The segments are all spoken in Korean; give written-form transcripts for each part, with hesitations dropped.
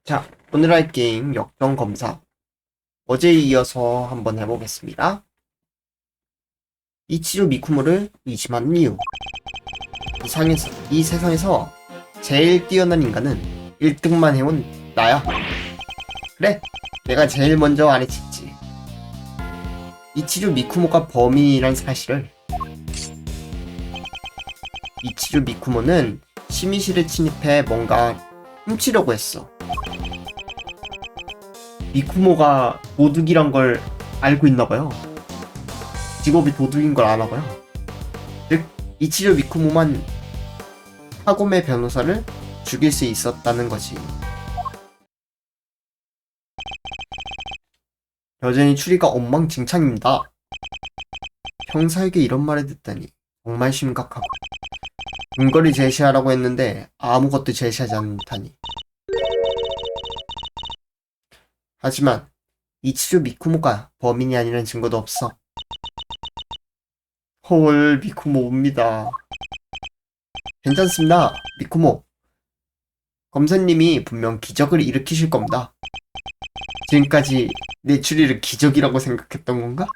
자, 오늘 할 게임 역전 검사. 어제에 이어서 한번 해보겠습니다. 이치로 미쿠모를 의심하는 이유. 이 세상에서 제일 뛰어난 인간은 1등만 해온 나야. 그래, 내가 제일 먼저 알아챘지. 이치로 미쿠모가 범인이란 사실을. 이치로 미쿠모는 심의실에 침입해 뭔가 훔치려고 했어. 미쿠모가 도둑이란 걸 알고 있나봐요. 직업이 도둑인 걸 아나봐요. 즉, 이치로 미쿠모만 하고메 변호사를 죽일 수 있었다는 거지. 여전히 추리가 엉망진창입니다. 형사에게 이런 말을 듣다니 정말 심각하고. 근거를 제시하라고 했는데 아무것도 제시하지 않다니. 하지만 이치로 미쿠모가 범인이 아니라는 증거도 없어. 헐, 미쿠모 옵니다. 괜찮습니다, 미쿠모. 검사님이 분명 기적을 일으키실 겁니다. 지금까지 내 추리를 기적이라고 생각했던 건가?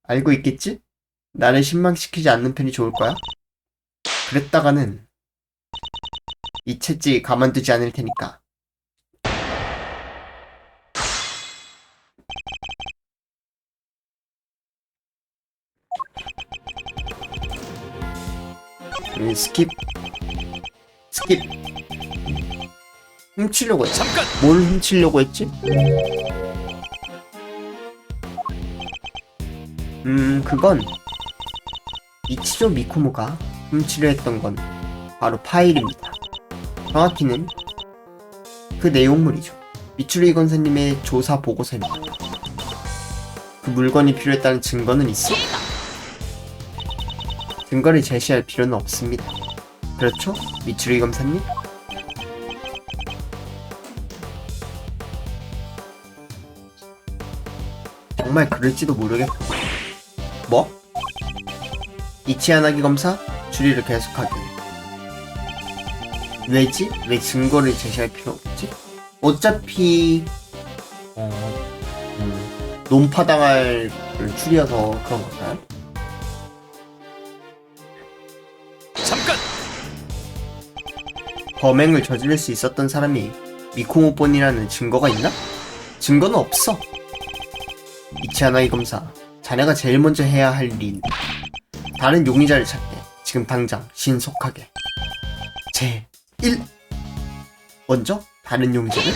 알고 있겠지? 나를 실망시키지 않는 편이 좋을 거야. 그랬다가는 이 채찍 가만두지 않을 테니까. 스킵. 훔치려고 했지. 잠깐! 뭘 훔치려고 했지? 그건 이치로 미쿠모가 훔치려 했던 건 바로 파일입니다. 정확히는 그 내용물이죠. 미츠루이 권사님의 조사 보고서입니다. 그 물건이 필요했다는 증거는 있어? 증거를 제시할 필요는 없습니다. 그렇죠? 미츠루이 검사님? 정말 그럴지도 모르겠고. 뭐? 이치아나기 검사? 추리를 계속하기. 왜지? 왜 증거를 제시할 필요 없지? 어차피 논파당할 추리여서 그런 건가요? 잠깐! 범행을 저지를 수 있었던 사람이 미쿠모뿐이라는 증거가 있나? 증거는 없어. 이치아나이 검사, 자네가 제일 먼저 해야 할 일이 있는데 다른 용의자를 찾게. 지금 당장 신속하게. 제1 먼저 다른 용의자를.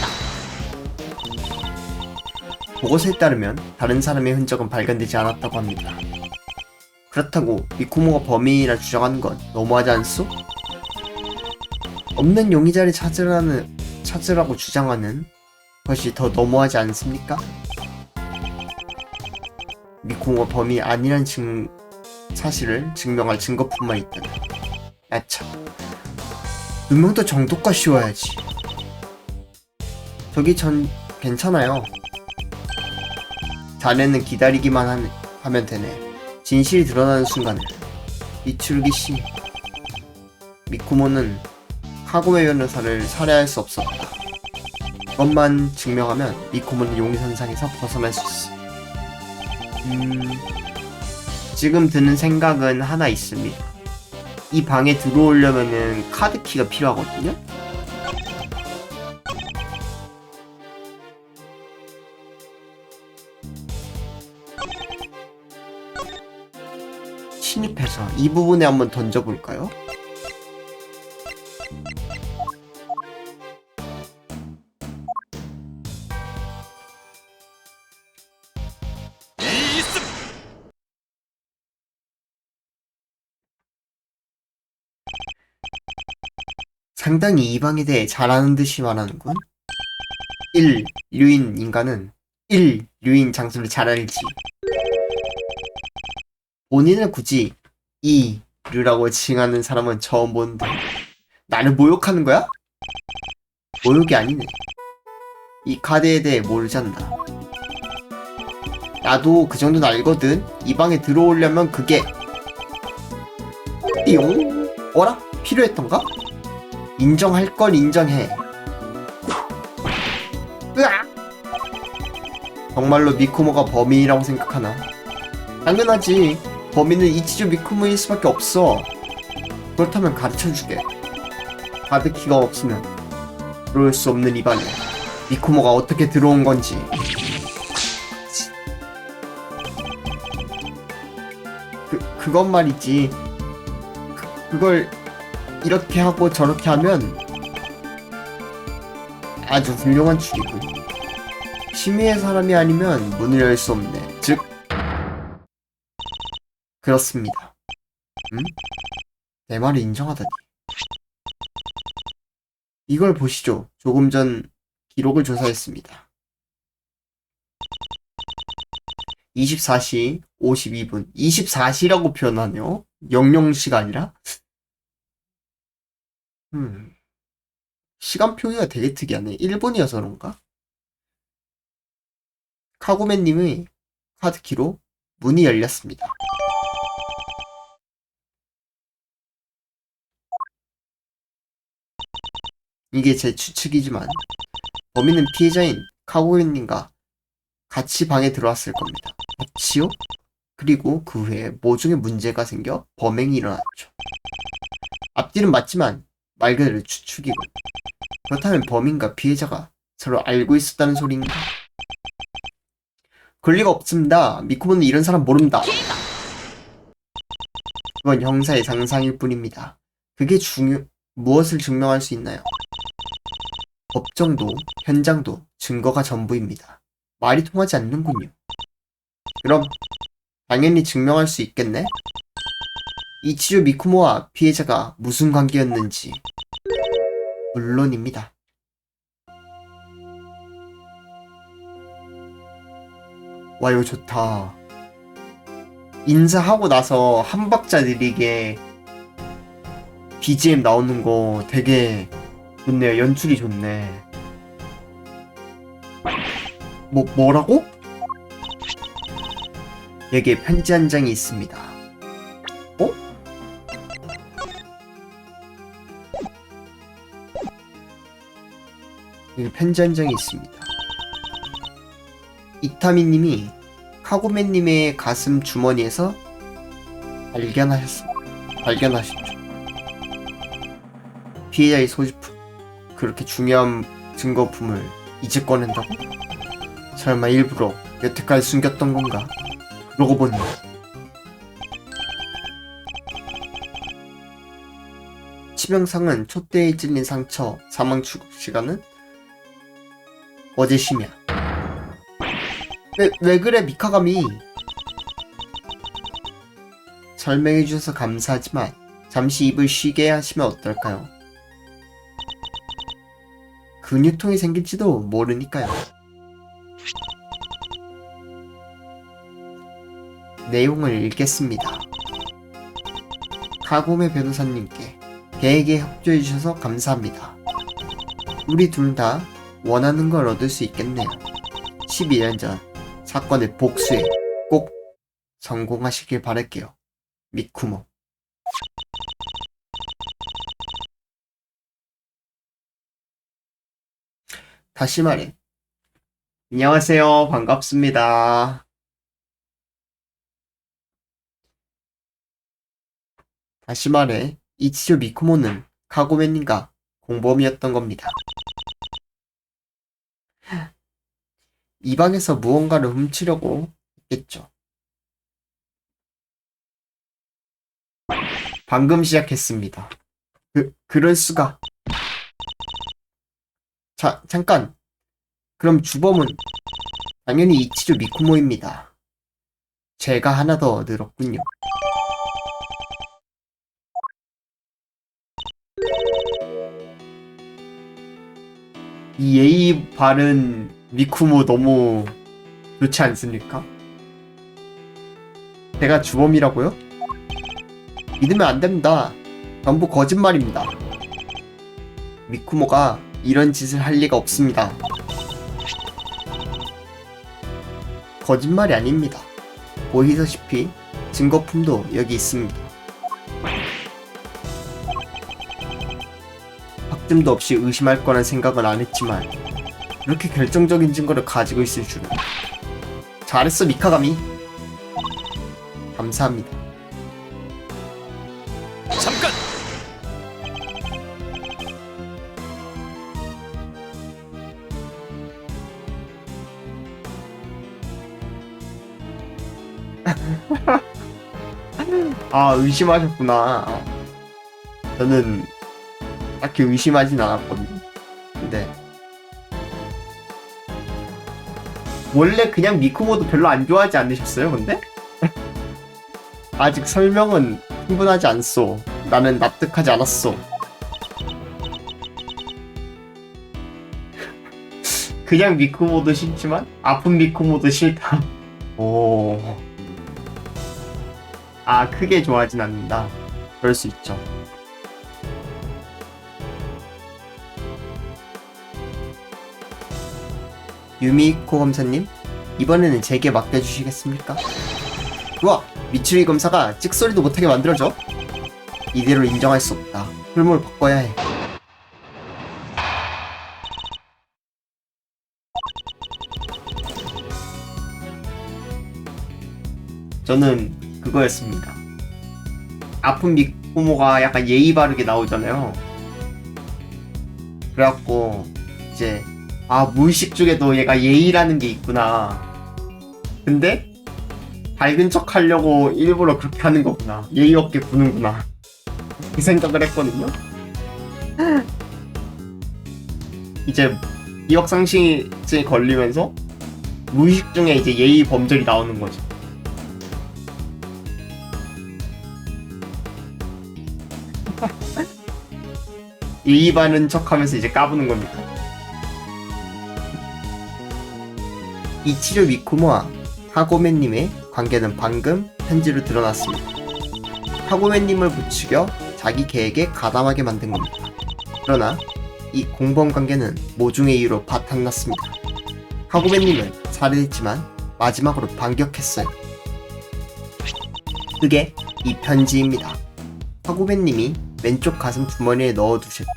보고서에 따르면 다른 사람의 흔적은 발견되지 않았다고 합니다. 그렇다고 미쿠모가 범인이라 주장하는 건 너무하지 않소? 없는 용의자를 찾으라고 주장하는 것이 더 너무하지 않습니까? 미쿠모가 범인이 아니란 사실을 증명할 증거뿐만 있다면. 야참, 누명도 정도껏 씌워야지. 저기 전 괜찮아요. 자네는 기다리기만 하면 되네. 진실이 드러나는 순간을. 미츠루기 씨, 미쿠모는 하고메 변호사를 살해할 수 없었다. 그것만 증명하면 미쿠모는 용의선상에서 벗어날 수 있어. 지금 드는 생각은 하나 있습니다. 이 방에 들어오려면은 카드키가 필요하거든요? 침입해서 이 부분에 한번 던져볼까요? 상당히 이 방에 대해 잘 아는 듯이 말하는군. 1. 류인 인간은 1. 류인 장소를 잘 알지. 본인을 굳이 2. 류라고 칭하는 사람은 처음 보는데 나를 모욕하는 거야? 모욕이 아니네. 이 카드에 대해 모르잖아. 나도 그 정도는 알거든. 이 방에 들어오려면 그게 띠용? 어라? 필요했던가? 인정할 걸 인정해. 으악! 정말로 미쿠모가 범인이라고 생각하나? 당연하지. 범인은 이치조 미쿠모일 수밖에 없어. 그렇다면 가르쳐주게. 가드키가 없으면 들어올 수 없는 이 방에 미쿠모가 어떻게 들어온 건지. 그건 말이지. 그걸 이렇게 하고 저렇게 하면 아주 훌륭한 추리군. 심의의 사람이 아니면 문을 열 수 없네. 즉, 그렇습니다. 내 말을 인정하다니. 이걸 보시죠. 조금 전 기록을 조사했습니다. 24시 52분. 24시라고 표현하네요. 00시가 아니라. 시간 표기가 되게 특이하네. 일본이어서 그런가? 카구맨님의 카드키로 문이 열렸습니다. 이게 제 추측이지만 범인은 피해자인 카구맨님과 같이 방에 들어왔을 겁니다. 같이요? 그리고 그 후에 모종의 문제가 생겨 범행이 일어났죠. 앞뒤는 맞지만 말 그대로 추측이군. 그렇다면 범인과 피해자가 서로 알고 있었다는 소리인가? 그럴 리가 없습니다. 미쿠모는 이런 사람 모른다. 그건 형사의 상상일 뿐입니다. 그게 무엇을 증명할 수 있나요? 법정도 현장도 증거가 전부입니다. 말이 통하지 않는군요. 그럼 당연히 증명할 수 있겠네? 이치조 미쿠모와 피해자가 무슨 관계였는지. 물론입니다. 와, 이거 좋다. 인사하고 나서 한 박자 느리게 BGM 나오는 거 되게 좋네요. 연출이 좋네. 뭐라고? 여기에 편지 한 장이 있습니다. 어? 여기 편지 한 장이 있습니다. 이타미님이 카고맨님의 가슴 주머니에서 발견하셨죠. 피해자의 소지품, 그렇게 중요한 증거품을 이제 꺼낸다고? 설마 일부러 여태까지 숨겼던 건가? 그러고 보니 치명상은 촛대에 찔린 상처, 사망 추국 시간은 어제 심야. 왜 그래, 미카가미? 설명해주셔서 감사하지만 잠시 입을 쉬게 하시면 어떨까요? 근육통이 생길지도 모르니까요. 내용을 읽겠습니다. 카고메 변호사님께 계획에 협조해주셔서 감사합니다. 우리 둘 다 원하는 걸 얻을 수 있겠네요. 12년 전 사건의 복수에 꼭 성공하시길 바랄게요. 미쿠모. 다시 말해. 안녕하세요. 반갑습니다. 다시 말해. 이치조 미쿠모는 카고맨님과 공범이었던 겁니다. 이 방에서 무언가를 훔치려고 했겠죠. 방금 시작했습니다. 그럴 수가. 잠깐. 그럼 주범은 당연히 이치조 미쿠모입니다. 제가 하나 더 늘었군요. 이 예의 바른 미쿠모 너무 좋지 않습니까? 제가 주범이라고요? 믿으면 안 됩니다. 전부 거짓말입니다. 미쿠모가 이런 짓을 할 리가 없습니다. 거짓말이 아닙니다. 보이다시피 증거품도 여기 있습니다. 틈도 없이 의심할 거란 생각은 안 했지만 이렇게 결정적인 증거를 가지고 있을 줄은. 잘했어 미카가미. 감사합니다. 잠깐. 아 의심하셨구나. 저는 딱히 의심하진 않았거든요. 근데 원래 그냥 미쿠모도 별로 안 좋아하지 않으셨어요 근데? 아직 설명은 충분하지 않소. 나는 납득하지 않았소. 그냥 미쿠모도 싫지만 아픈 미쿠모도 싫다. 오. 아 크게 좋아하진 않는다. 그럴 수 있죠. 유미코 검사님, 이번에는 제게 맡겨주시겠습니까? 우와! 미츠루이 검사가 찍소리도 못하게 만들어줘? 이대로 인정할 수 없다. 훌물 바꿔야 해. 저는 그거였습니다. 아픈 미코모가 약간 예의 바르게 나오잖아요. 그래갖고 이제 아 무의식 중에도 얘가 예의라는 게 있구나. 근데 밝은 척 하려고 일부러 그렇게 하는 거구나. 예의 없게 구는구나. 그 생각을 했거든요. 이제 기억상실증에 걸리면서 무의식 중에 이제 예의 범절이 나오는 거죠. 예의 바른 척 하면서 이제 까부는 겁니다. 이치조 미쿠모와 하고메님의 관계는 방금 편지로 드러났습니다. 하고메님을 부추겨 자기 계획에 가담하게 만든 겁니다. 그러나 이 공범 관계는 모종의 이유로 바탕났습니다. 하고메님은 살해했지만 마지막으로 반격했어요. 그게 이 편지입니다. 하고메님이 왼쪽 가슴 주머니에 넣어두셨죠.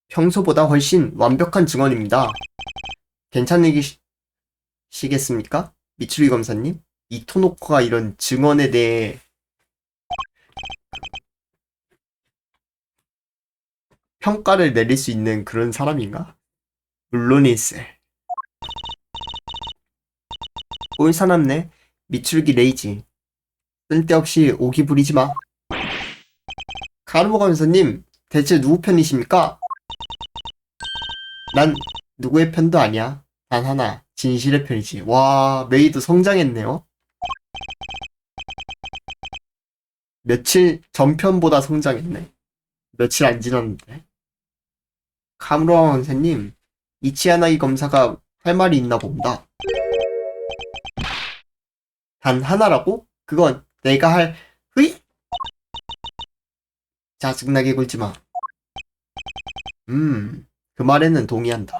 평소보다 훨씬 완벽한 증언입니다. 괜찮으시겠습니까? 미츠루이 검사님? 이토노코가 이런 증언에 대해 평가를 내릴 수 있는 그런 사람인가? 물론일세. 꼴사납네. 미츠루기 레이지. 쓸데없이 오기 부리지 마. 가르모 검사님, 대체 누구 편이십니까? 난 누구의 편도 아니야. 단 하나, 진실의 편이지. 와, 메이도 성장했네요. 며칠 전편보다 성장했네. 며칠 안 지났는데. 카무로와 원사님, 이치하나기 검사가 할 말이 있나 봅니다. 단 하나라고? 그건 내가 할, 흐이? 짜증나게 굴지 마. 그 말에는 동의한다.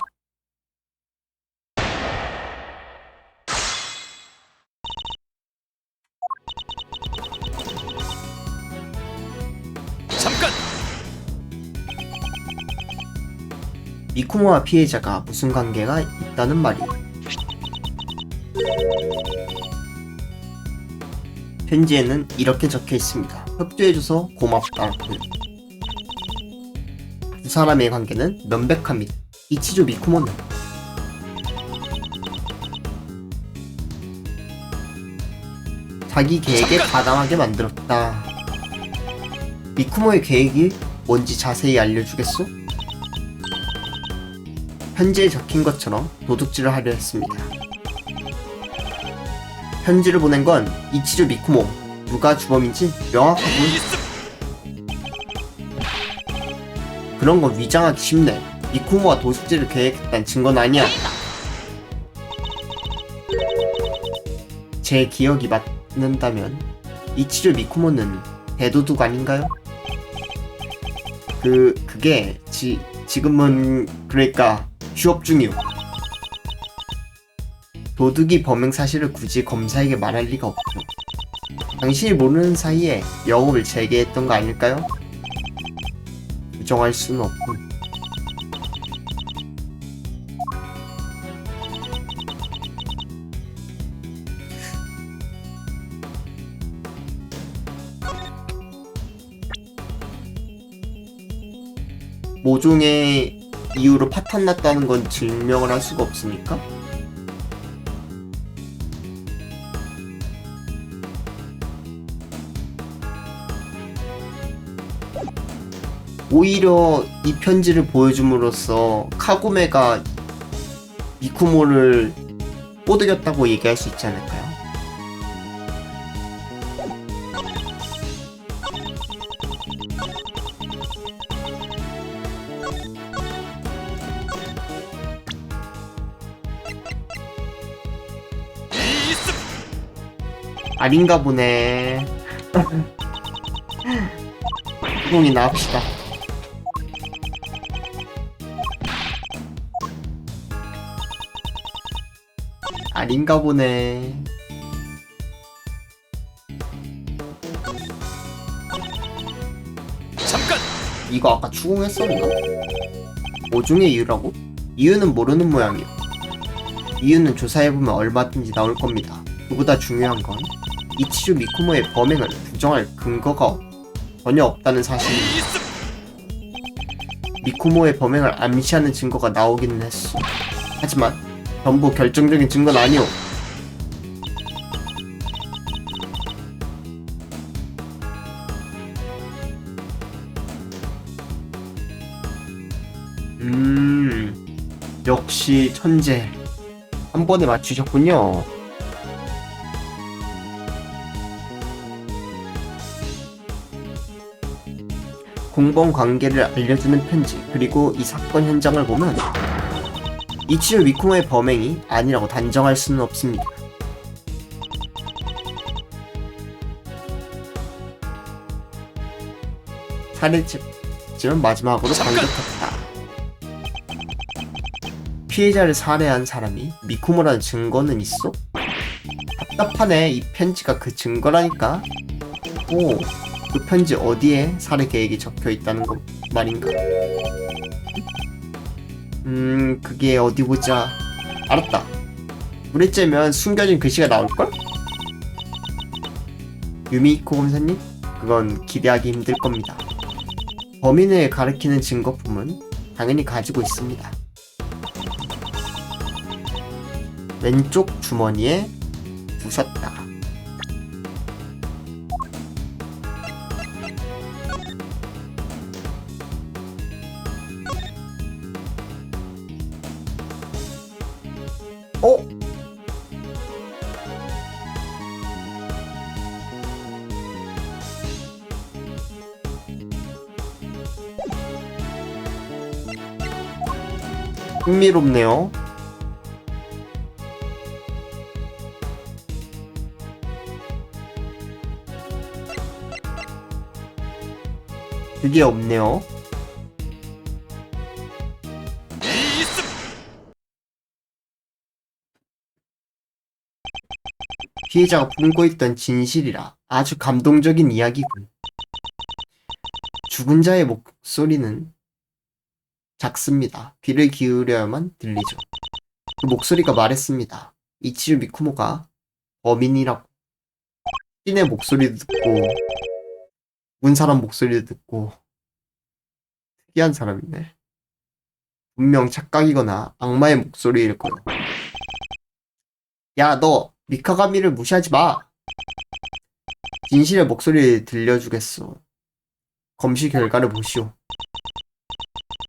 잠깐. 미쿠모와 피해자가 무슨 관계가 있다는 말이야. 편지에는 이렇게 적혀 있습니다. 협조해줘서 고맙다. 두 사람의 관계는 명백합니다. 이치조 미쿠모는 자기 계획에 가담하게 만들었다. 미쿠모의 계획이 뭔지 자세히 알려주겠소? 편지에 적힌 것처럼 도둑질을 하려 했습니다. 편지를 보낸 건 이치조 미쿠모. 누가 주범인지 명확하군. 그런 건 위장하기 쉽네. 미쿠모가 도둑질을 계획했다는 증거는 아니야. 제 기억이 맞는다면 이치조 미쿠모는 대도둑 아닌가요? 그게 지금은 그러니까 휴업 중이요. 도둑이 범행 사실을 굳이 검사에게 말할 리가 없고. 당신이 모르는 사이에 영업을 재개했던 거 아닐까요? 부정할 수는 없군. 모종의 이유로 파탄 났다는 건 증명을 할 수가 없으니까? 오히려 이 편지를 보여줌으로써 카구메가 미쿠모를 꼬드겼다고 얘기할 수 있지 않을까요? 이습. 아닌가 보네. 후공이나 합시다. 아닌가 보네. 잠깐. 이거 아까 추궁했었나? 모종의 이유라고? 이유는 모르는 모양이요. 이유는 조사해보면 얼마든지 나올 겁니다. 그보다 중요한 건 이치주 미쿠모의 범행을 부정할 근거가 전혀 없다는 사실입니다. 이습. 미쿠모의 범행을 암시하는 증거가 나오기는 했어. 하지만 전부 결정적인 증거는 아니오. 역시 천재. 한 번에 맞추셨군요. 공범 관계를 알려주는 편지, 그리고 이 사건 현장을 보면 이치로 미쿠모의 범행이 아니라고 단정할 수는 없습니다. 살해집은 마지막으로 반격했다. 피해자를 살해한 사람이 미쿠모라는 증거는 있어? 답답하네. 이 편지가 그 증거라니까. 오, 그 편지 어디에 살해 계획이 적혀 있다는 거 말인가? 그게 어디 보자. 알았다. 물에 째면 숨겨진 글씨가 나올걸? 유미히코 검사님? 그건 기대하기 힘들 겁니다. 범인을 가리키는 증거품은 당연히 가지고 있습니다. 왼쪽 주머니에 두셨다. 어? 흥미롭네요. 그게 없네요. 이습. 피해자가 품고 있던 진실이라 아주 감동적인 이야기군. 죽은 자의 목소리는 작습니다. 귀를 기울여야만 들리죠. 그 목소리가 말했습니다. 이치루 미쿠모가 범인이라고. 신의 목소리도 듣고 문 사람 목소리도 듣고 특이한 사람이네. 분명 착각이거나 악마의 목소리일 거야. 야, 너 미카가미를 무시하지 마. 진실의 목소리를 들려주겠소. 검시 결과를 보시오.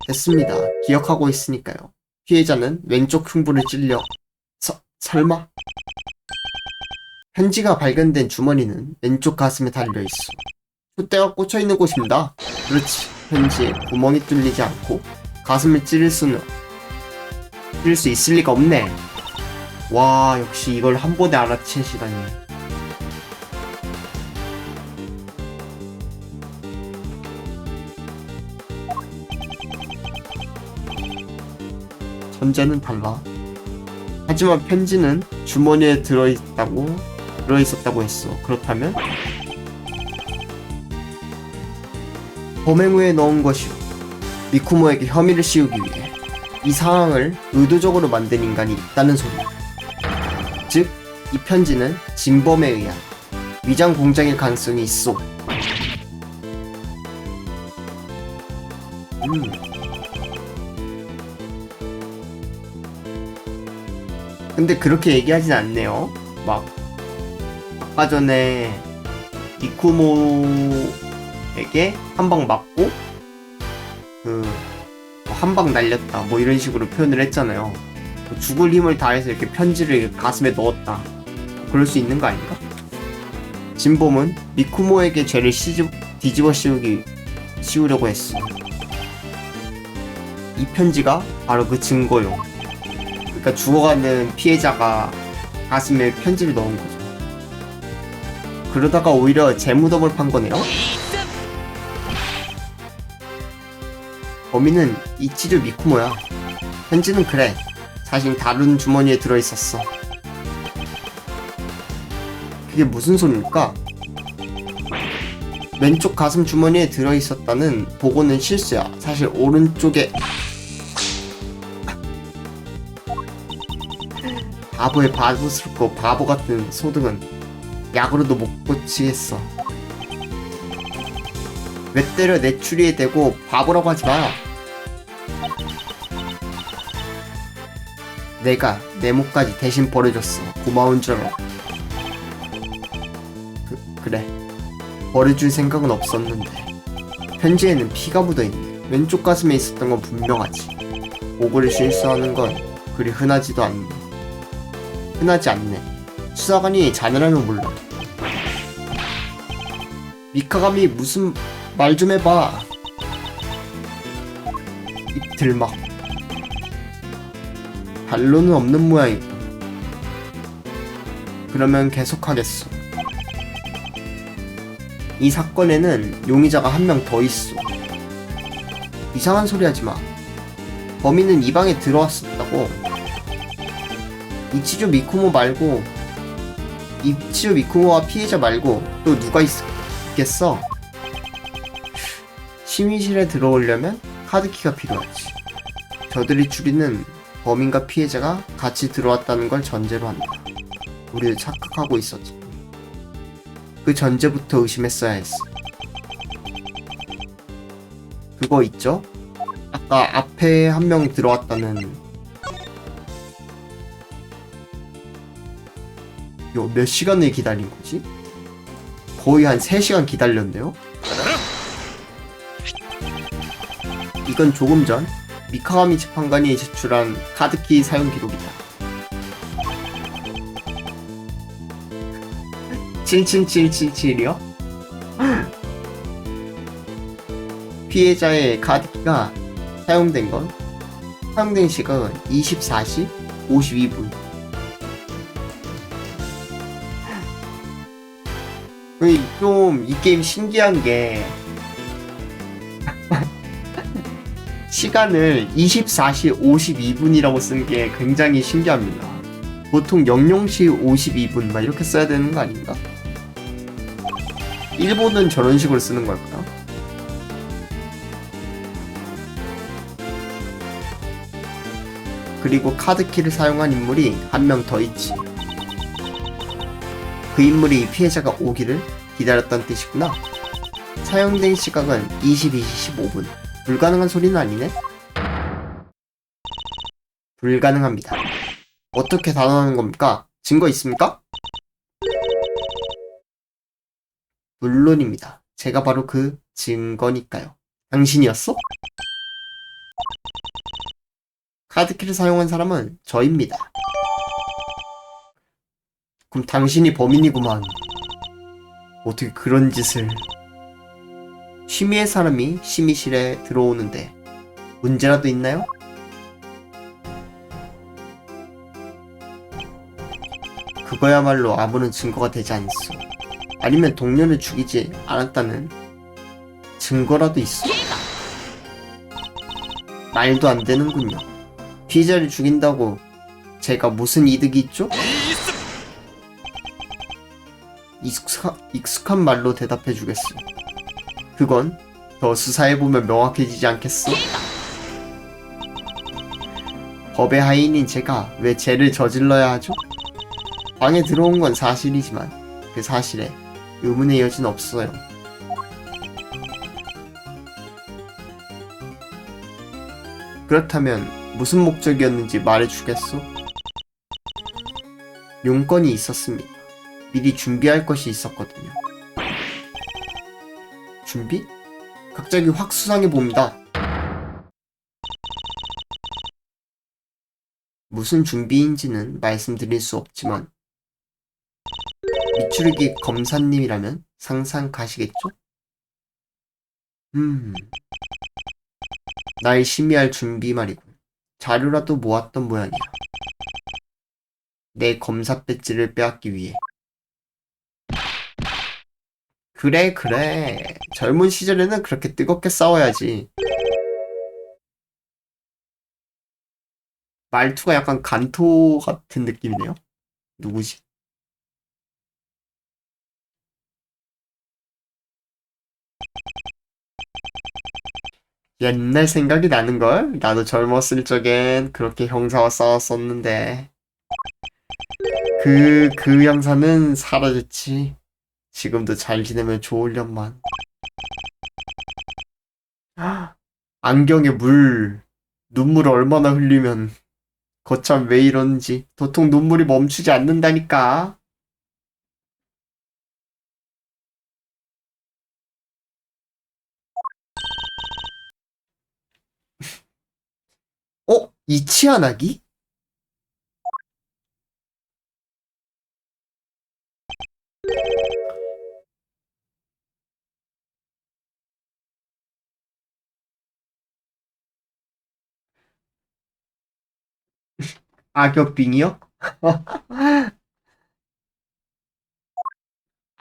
됐습니다. 기억하고 있으니까요. 피해자는 왼쪽 흉부를 찔려. 설마? 편지가 발견된 주머니는 왼쪽 가슴에 달려있어. 촛대가 꽂혀있는 곳입니다. 그렇지. 편지에 구멍이 뚫리지 않고 가슴을 찌를 수 있을 리가 없네. 와, 역시 이걸 한 번에 알아채시다니. 천재는 달라. 하지만 편지는 주머니에 들어있다고 들어있었다고 했어. 그렇다면 범행 후에 넣은 것이오. 미쿠모에게 혐의를 씌우기 위해 이 상황을 의도적으로 만든 인간이 있다는 소리야. 즉, 이 편지는 진범에 의한 위장 공작일 가능성이 있어. 근데 그렇게 얘기하진 않네요. 막 아까 전에 미쿠모에게 한 방 맞고 한 방 날렸다 뭐 이런 식으로 표현을 했잖아요. 죽을 힘을 다해서 이렇게 편지를 가슴에 넣었다. 그럴 수 있는 거 아닌가? 진범은 미쿠모에게 죄를 뒤집어 씌우려고 했어. 이 편지가 바로 그 증거요. 그러니까 죽어가는 피해자가 가슴에 편지를 넣은 거죠. 그러다가 오히려 재무덤을 판 거네요. 범인은 이치조 미쿠모야. 편지는 그래, 자신 다른 주머니에 들어있었어. 그게 무슨 소리일까? 왼쪽 가슴 주머니에 들어있었다는 보고는 실수야. 사실 오른쪽에 바보의 바보스럽고 바보같은 소등은 약으로도 못 고치겠어. 왜 때려 내 추리에 대고 바보라고 하지마. 내가 내 목까지 대신 버려줬어. 고마운 줄 알아. 그래, 버려줄 생각은 없었는데. 편지에는 피가 묻어있네. 왼쪽 가슴에 있었던 건 분명하지. 보고를 실수하는 건 그리 흔하지 않네. 수사관이 자네라면 몰라. 미카가미 무슨 말 좀 해봐. 입들막. 반론은 없는 모양이고. 그러면 계속하겠어. 이 사건에는 용의자가 한 명 더 있어. 이상한 소리 하지마. 범인은 이 방에 들어왔었다고. 이치조 미쿠모와 피해자 말고 또 누가 있겠어? 심의실에 들어오려면 카드키가 필요하지. 저들이 추리는 범인과 피해자가 같이 들어왔다는 걸 전제로 한다. 우리도 착각하고 있었지. 그 전제부터 의심했어야 했어. 그거 있죠? 아까 앞에 한 명 들어왔다는 몇 시간을 기다린 거지? 거의 한 3시간 기다렸네요? 이건 조금 전 미카가미 재판관이 제출한 카드키 사용 기록이다. 77777이요? 피해자의 카드키가 사용된 시각은 24시 52분. 좀 이 게임 신기한 게 시간을 24시 52분이라고 쓴 게 굉장히 신기합니다. 보통 00시 52분 막 이렇게 써야 되는 거 아닌가? 일본은 저런 식으로 쓰는 걸까요? 그리고 카드키를 사용한 인물이 한 명 더 있지. 그 인물이 피해자가 오기를 기다렸다는 뜻이구나. 사용된 시각은 22시 15분. 불가능한 소리는 아니네? 불가능합니다. 어떻게 단언하는 겁니까? 증거 있습니까? 물론입니다. 제가 바로 그 증거니까요. 당신이었어? 카드키를 사용한 사람은 저입니다. 그럼 당신이 범인이구만. 어떻게 그런 짓을... 심의의 사람이 심의실에 들어오는데 문제라도 있나요? 그거야말로 아무런 증거가 되지 않소. 아니면 동료를 죽이지 않았다는 증거라도 있어. 말도 안 되는군요. 피해자를 죽인다고 제가 무슨 이득이 있죠? 익숙한 말로 대답해주겠어. 그건 더 수사해보면 명확해지지 않겠어? 법의 하인인 제가 왜 죄를 저질러야 하죠? 방에 들어온 건 사실이지만 그 사실에 의문의 여지는 없어요. 그렇다면 무슨 목적이었는지 말해주겠소? 용건이 있었습니다. 미리 준비할 것이 있었거든요. 준비? 갑자기 확 수상해 봅니다. 무슨 준비인지는 말씀드릴 수 없지만 미추르기 검사님이라면 상상 가시겠죠? 날 심의할 준비 말이고 자료라도 모았던 모양이야. 내 검사 배지를 빼앗기 위해. 그래. 젊은 시절에는 그렇게 뜨겁게 싸워야지. 말투가 약간 간토 같은 느낌이네요. 누구지? 옛날 생각이 나는걸? 나도 젊었을 적엔 그렇게 형사와 싸웠었는데. 그 형사는 사라졌지. 지금도 잘 지내면 좋으련만. 안경에 눈물을 얼마나 흘리면 거참 왜 이러는지 도통 눈물이 멈추지 않는다니까. 이치아나기? 악역빙이요?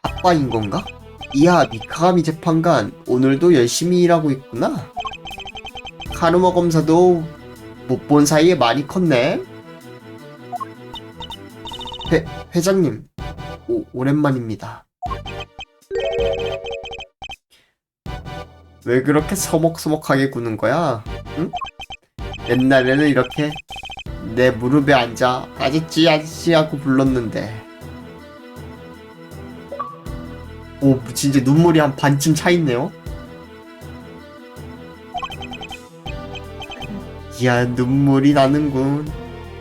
아빠인 건가? 이야, 미카가미 재판관, 오늘도 열심히 일하고 있구나. 카르마 검사도 못 본 사이에 많이 컸네. 회장님, 오랜만입니다. 왜 그렇게 서먹서먹하게 구는 거야? 응? 옛날에는 이렇게 내 무릎에 앉아 아저씨 하고 불렀는데. 진짜 눈물이 한 반쯤 차있네요. 이야, 눈물이 나는군.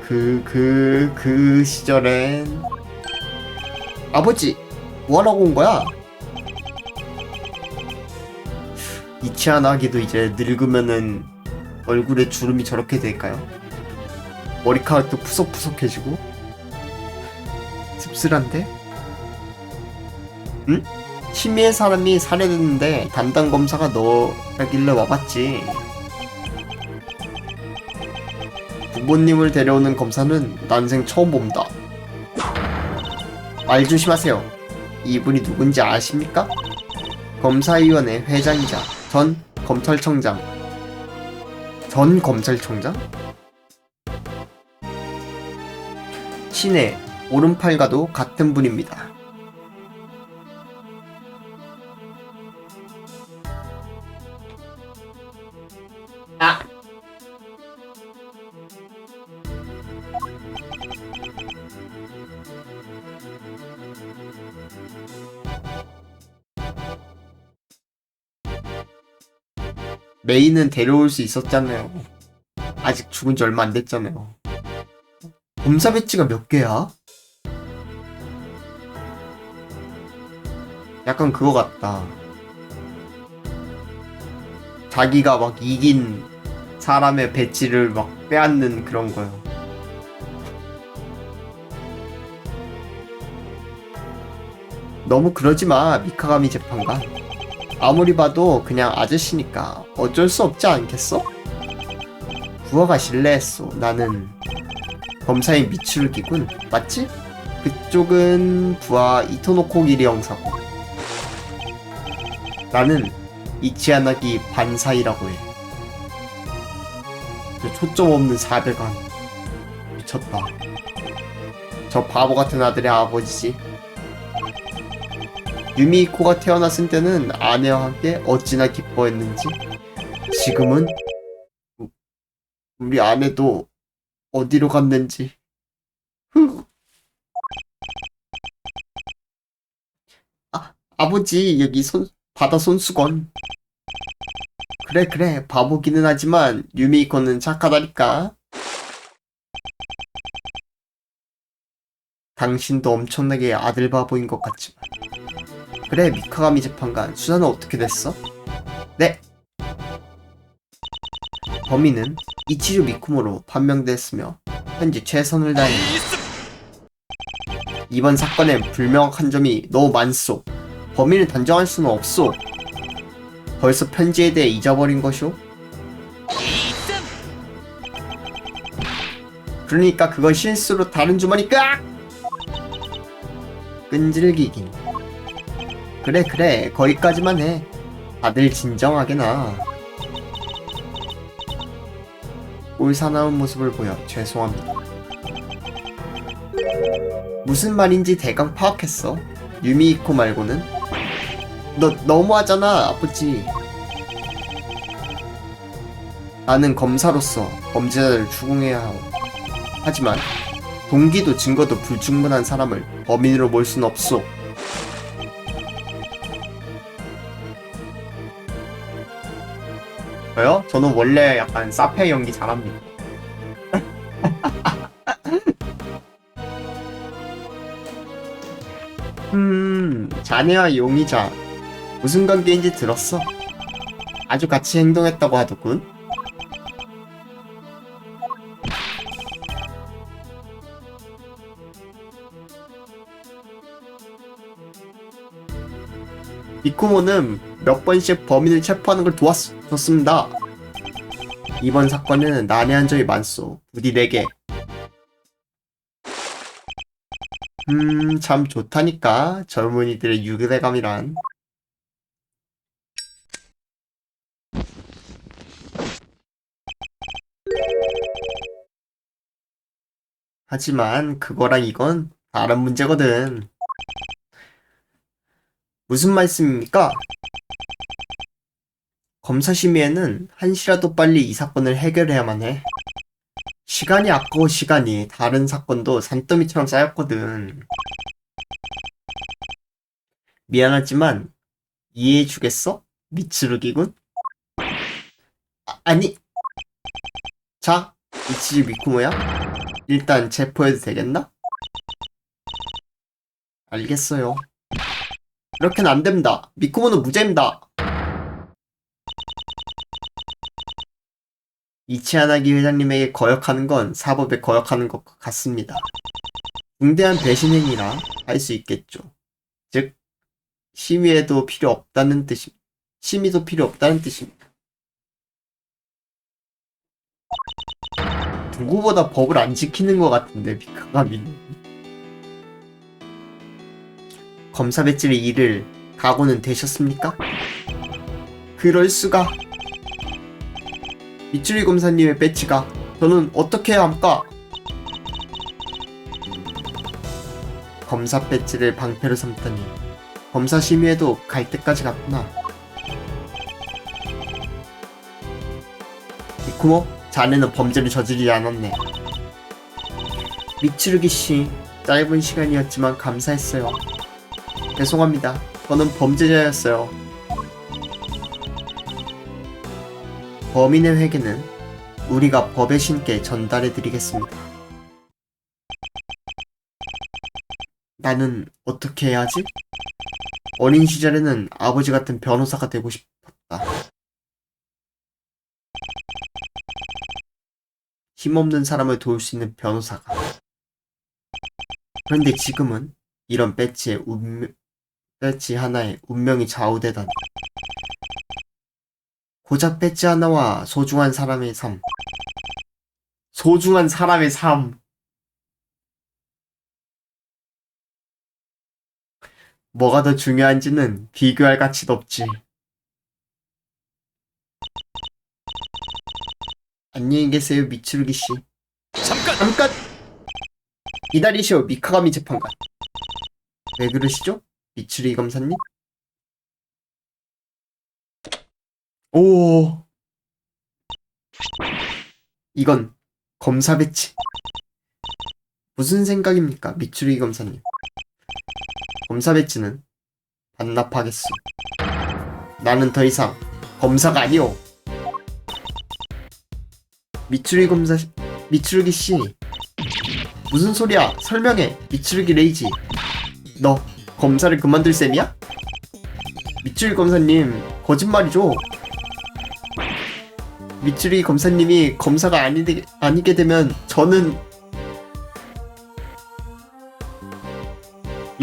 그 시절엔. 아버지, 뭐하러고 온 거야? 이치아나기도 이제 늙으면은 얼굴에 주름이 저렇게 될까요? 머리카락도 푸석푸석해지고? 씁쓸한데? 응? 치매의 사람이 살해됐는데 담당 검사가 너라길래 와봤지. 부모님을 데려오는 검사는 난생 처음 봅니다. 말 조심하세요. 이분이 누군지 아십니까? 검사위원회 회장이자 전 검찰청장. 신의 오른팔과도 같은 분입니다. 메이는 데려올 수 있었잖아요. 아직 죽은 지 얼마 안 됐잖아요. 검사 배지가 몇 개야? 약간 그거 같다. 자기가 막 이긴 사람의 배지를 막 빼앗는 그런 거요. 너무 그러지 마, 미카가미 재판관. 아무리 봐도 그냥 아저씨니까 어쩔 수 없지 않겠어? 부하가 실례했어. 나는 검사인 미츠루기군. 맞지? 그쪽은 부하 이토노코 기리 형사고. 나는 이치아나기 반사이라고 해. 저 초점 없는 400원. 미쳤다. 저 바보 같은 아들의 아버지지. 유미히코가 태어났을 때는 아내와 함께 어찌나 기뻐했는지 지금은 우리 아내도 어디로 갔는지. 아버지, 여기 바다 손수건. 그래, 바보기는 하지만 유미히코는 착하다니까. 당신도 엄청나게 아들 바보인 것 같지만. 그래, 미카가미 재판관, 수사는 어떻게 됐어? 네. 범인은 이치조 미쿠모로 판명됐으며 현재 최선을 다해 이습 이번 사건엔 불명확한 점이 너무 많소. 범인을 단정할 수는 없소. 벌써 편지에 대해 잊어버린 것이오? 이습 그러니까 그건 실수로 다른 주머니까! 끈질기긴. 그래, 거기까지만 해. 다들 진정하게 나. 꼴사나운 모습을 보여 죄송합니다. 무슨 말인지 대강 파악했어. 유미히코 말고는. 너 너무하잖아, 아버지. 나는 검사로서 범죄자를 추궁해야 하오. 하지만 동기도 증거도 불충분한 사람을 범인으로 몰 순 없소. 저요? 저는 원래 약간 사페 연기 잘합니다. 자네와 용의자 무슨 관계인지 들었어? 아주 같이 행동했다고 하더군. 미쿠모는 몇 번씩 범인을 체포하는 걸 도와줬습니다. 이번 사건에는 난해한 점이 많소. 부디 4개. 참 좋다니까. 젊은이들의 유대감이란. 하지만 그거랑 이건 다른 문제거든. 무슨 말씀입니까? 검사심의에는 한시라도 빨리 이 사건을 해결해야만 해. 시간이 아까워. 시간이 다른 사건도 산더미처럼 쌓였거든. 미안하지만 이해해주겠어? 미츠루기군? 아니. 자, 이치지 미쿠모야? 일단 체포해도 되겠나? 알겠어요. 이렇게는 안 됩니다. 미쿠모는 무죄입니다. 이치하나기 회장님에게 거역하는 건 사법에 거역하는 것과 같습니다. 중대한 배신 행위라 할 수 있겠죠. 즉, 심의도 필요 없다는 뜻입니다. 누구보다 법을 안 지키는 것 같은데, 미카가미는. 검사 배지를 잃을 각오는 되셨습니까? 그럴 수가. 미츠리 검사님의 배지가 저는 어떻게 해야 합니까? 검사 배지를 방패로 삼다니 검사 심의에도 갈 때까지 갔구나. 미쿠모, 자네는 범죄를 저지르지 않았네. 미츠루기 씨, 짧은 시간이었지만 감사했어요. 죄송합니다. 저는 범죄자였어요. 범인의 회개는 우리가 법의 신께 전달해드리겠습니다. 나는 어떻게 해야 하지? 어린 시절에는 아버지 같은 변호사가 되고 싶었다. 힘없는 사람을 도울 수 있는 변호사가. 그런데 지금은 이런 배지 하나에 운명이 좌우되다니. 고작 배지 하나와 소중한 사람의 삶. 뭐가 더 중요한지는 비교할 가치도 없지. 안녕히 계세요, 미츠루기 씨. 잠깐! 기다리시오, 미카가미 재판관. 왜 그러시죠? 미츠루기 검사님? 오, 이건 검사 배치. 무슨 생각입니까, 미추리 검사님? 검사 배치는 반납하겠소. 나는 더 이상 검사가 아니오. 미추르기 씨. 무슨 소리야? 설명해, 미추르기 레이지. 너 검사를 그만둘 셈이야? 미추리 검사님, 거짓말이죠. 미추리 검사님이 검사가 아니게 되면 저는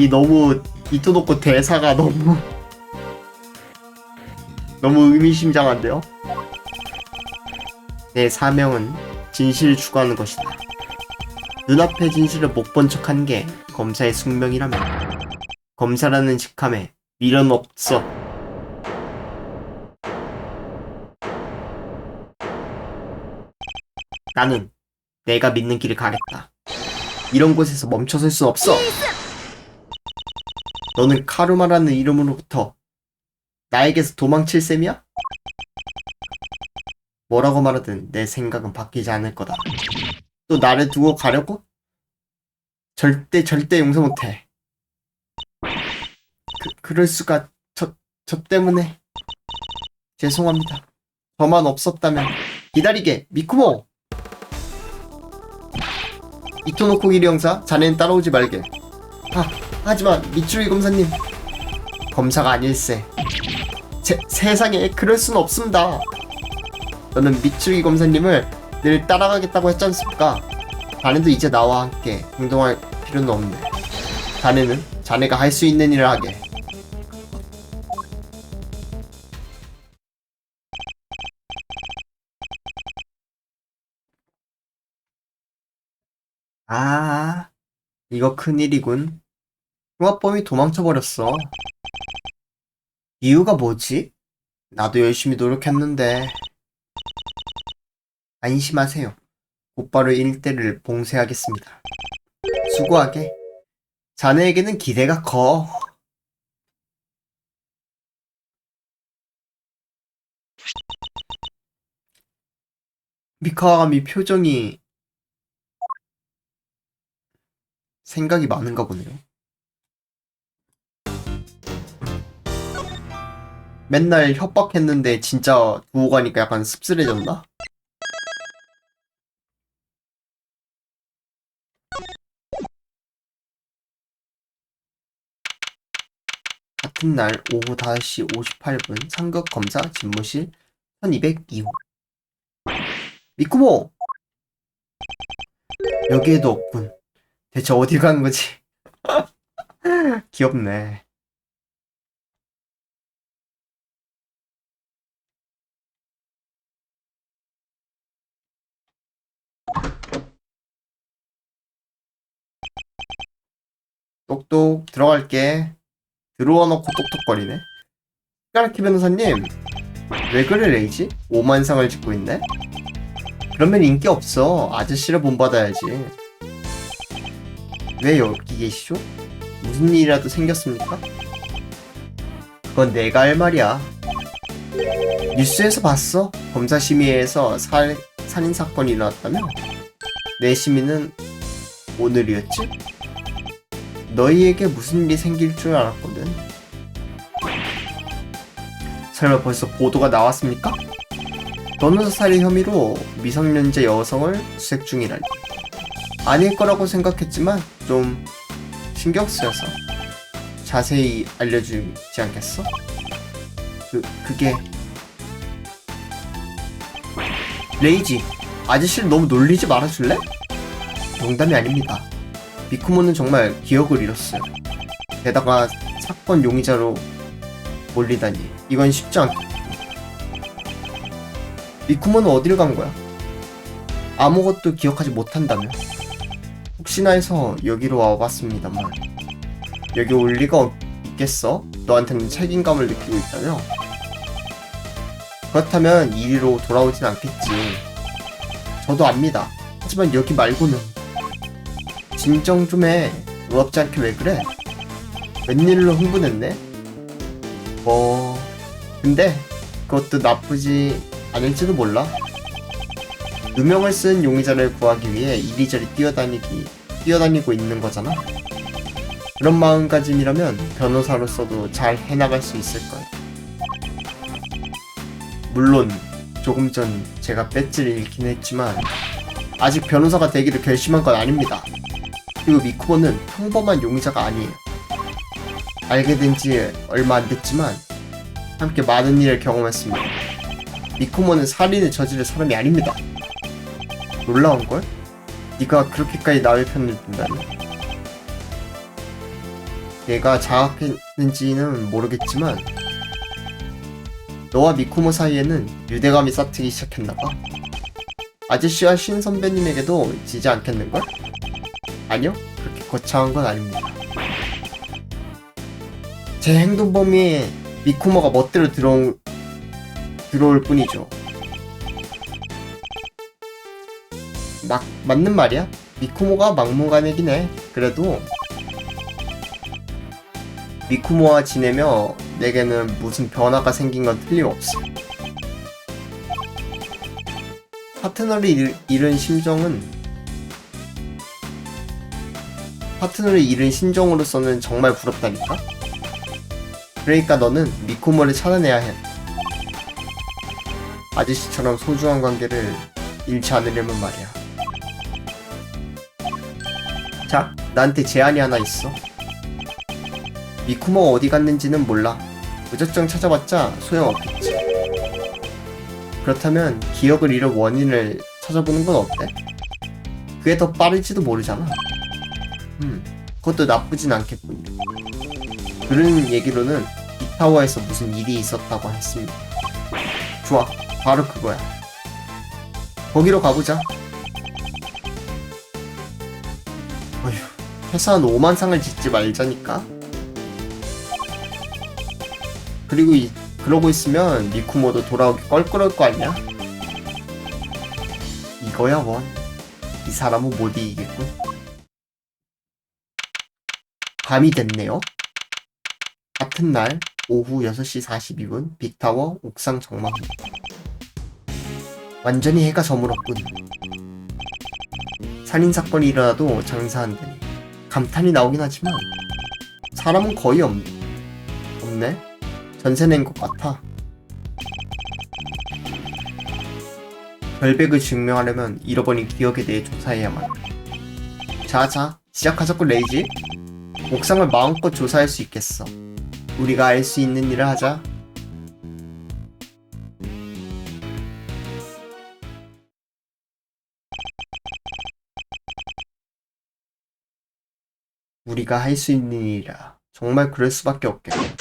너무 이토노코 대사가 너무 의미심장한데요? 내 사명은 진실을 추구하는 것이다. 눈앞의 진실을 못 본 척하는 게 검사의 숙명이라면 검사라는 직함에 미련 없어. 나는 내가 믿는 길을 가겠다. 이런 곳에서 멈춰설 순 없어. 너는 카루마라는 이름으로부터 나에게서 도망칠 셈이야? 뭐라고 말하든 내 생각은 바뀌지 않을 거다. 또 나를 두고 가려고? 절대 용서 못해. 그럴 수가. 저 때문에. 죄송합니다. 저만 없었다면. 기다리게, 미쿠모! 이토노코 기리 형사, 자네는 따라오지 말게. 하지만 미추리 검사님. 검사가 아닐세. 세상에 그럴 수는 없습니다. 너는 미추리 검사님을 늘 따라가겠다고 했지 않습니까? 자네도 이제 나와 함께 행동할 필요는 없네. 자네는 자네가 할 수 있는 일을 하게. 아, 이거 큰일이군. 흉악범이 도망쳐버렸어. 이유가 뭐지? 나도 열심히 노력했는데. 안심하세요. 곧바로 일대를 봉쇄하겠습니다. 수고하게. 자네에게는 기대가 커. 미카와가미 표정이 생각이 많은가 보네요. 맨날 협박했는데 진짜 두고 가니까 약간 씁쓸해졌나? 같은 날 오후 5시 58분 상급 검사 집무실 1202호. 미쿠모! 여기에도 없군. 대체 어디 간 거지? 귀엽네. 똑똑 들어갈게. 들어와 놓고 똑똑거리네. 까라키 변호사님, 왜 그래 레이지? 오만상을 짓고 있네? 그러면 인기 없어. 아저씨를 본받아야지. 왜 여기 계시죠? 무슨 일이라도 생겼습니까? 그건 내가 할 말이야. 뉴스에서 봤어. 검사심의회에서 살인사건이 일어났다며? 내 심의는 오늘이었지? 너희에게 무슨 일이 생길 줄 알았거든. 설마 벌써 보도가 나왔습니까? 변호사 살인 혐의로 미성년자 여성을 수색 중이라니. 아닐 거라고 생각했지만 좀 신경 쓰여서 자세히 알려주지 않겠어? 그게 레이지, 아저씨를 너무 놀리지 말아줄래? 농담이 아닙니다. 미쿠모는 정말 기억을 잃었어요. 게다가 사건 용의자로 몰리다니 이건 쉽지 않겠다. 미쿠모는 어딜 간 거야? 아무것도 기억하지 못한다며? 혹시나 해서 여기로 와봤습니다만 여기 올 리가 있겠어? 너한테는 책임감을 느끼고 있다며? 그렇다면 이리로 돌아오진 않겠지. 저도 압니다. 하지만 여기 말고는. 진정 좀 해. 의롭지 않게 왜 그래? 웬일로 흥분했네? 근데 그것도 나쁘지 않을지도 몰라. 누명을 쓴 용의자를 구하기 위해 이리저리 뛰어다니고 있는 거잖아. 그런 마음가짐이라면 변호사로서도 잘 해나갈 수 있을 거야. 물론 조금 전 제가 배지를 잃긴 했지만 아직 변호사가 되기를 결심한 건 아닙니다. 그리고 미쿠모는 평범한 용의자가 아니에요. 알게 된 지 얼마 안 됐지만 함께 많은 일을 경험했습니다. 미쿠모는 살인을 저지를 사람이 아닙니다. 놀라운걸? 네가 그렇게까지 나의 편을 든다니. 내가 자학했는지는 모르겠지만 너와 미쿠모 사이에는 유대감이 싹트기 시작했나봐. 아저씨와 신 선배님에게도 지지 않겠는걸? 아니요, 그렇게 거창한 건 아닙니다. 제 행동 범위에 미쿠모가 멋대로 들어올 뿐이죠. 맞는 말이야. 미쿠모가 막무가내긴 해. 그래도 미쿠모와 지내며 내게는 무슨 변화가 생긴 건 틀림없어. 파트너를 잃은 심정으로서는 정말 부럽다니까? 그러니까 너는 미쿠모를 찾아내야 해. 아저씨처럼 소중한 관계를 잃지 않으려면 말이야. 자, 나한테 제안이 하나 있어. 미쿠모가 어디 갔는지는 몰라. 무작정 찾아봤자 소용없겠지. 그렇다면 기억을 잃은 원인을 찾아보는 건 어때? 그게 더 빠를지도 모르잖아. 그것도 나쁘진 않겠군. 그런 얘기로는 이 타워에서 무슨 일이 있었다고 했습니다. 좋아, 바로 그거야. 거기로 가보자. 어휴, 회사는 오만상을 짓지 말자니까. 그리고 그러고 있으면 미쿠모도 돌아오기 껄끄러울 거 아니야? 이거야 원. 이 사람은 못 이기겠군. 밤이 됐네요. 같은 날 오후 6시 42분 빅타워 옥상 정막. 완전히 해가 저물었군. 살인사건이 일어나도 장사한다니 감탄이 나오긴 하지만 사람은 거의 없네? 전세 낸 것 같아. 결백을 증명하려면 잃어버린 기억에 대해 조사해야만. 자, 시작하자고 레이지. 옥상을 마음껏 조사할 수 있겠어. 우리가 알 수 있는 일을 하자. 우리가 할 수 있는 일이라. 정말 그럴 수밖에 없겠네.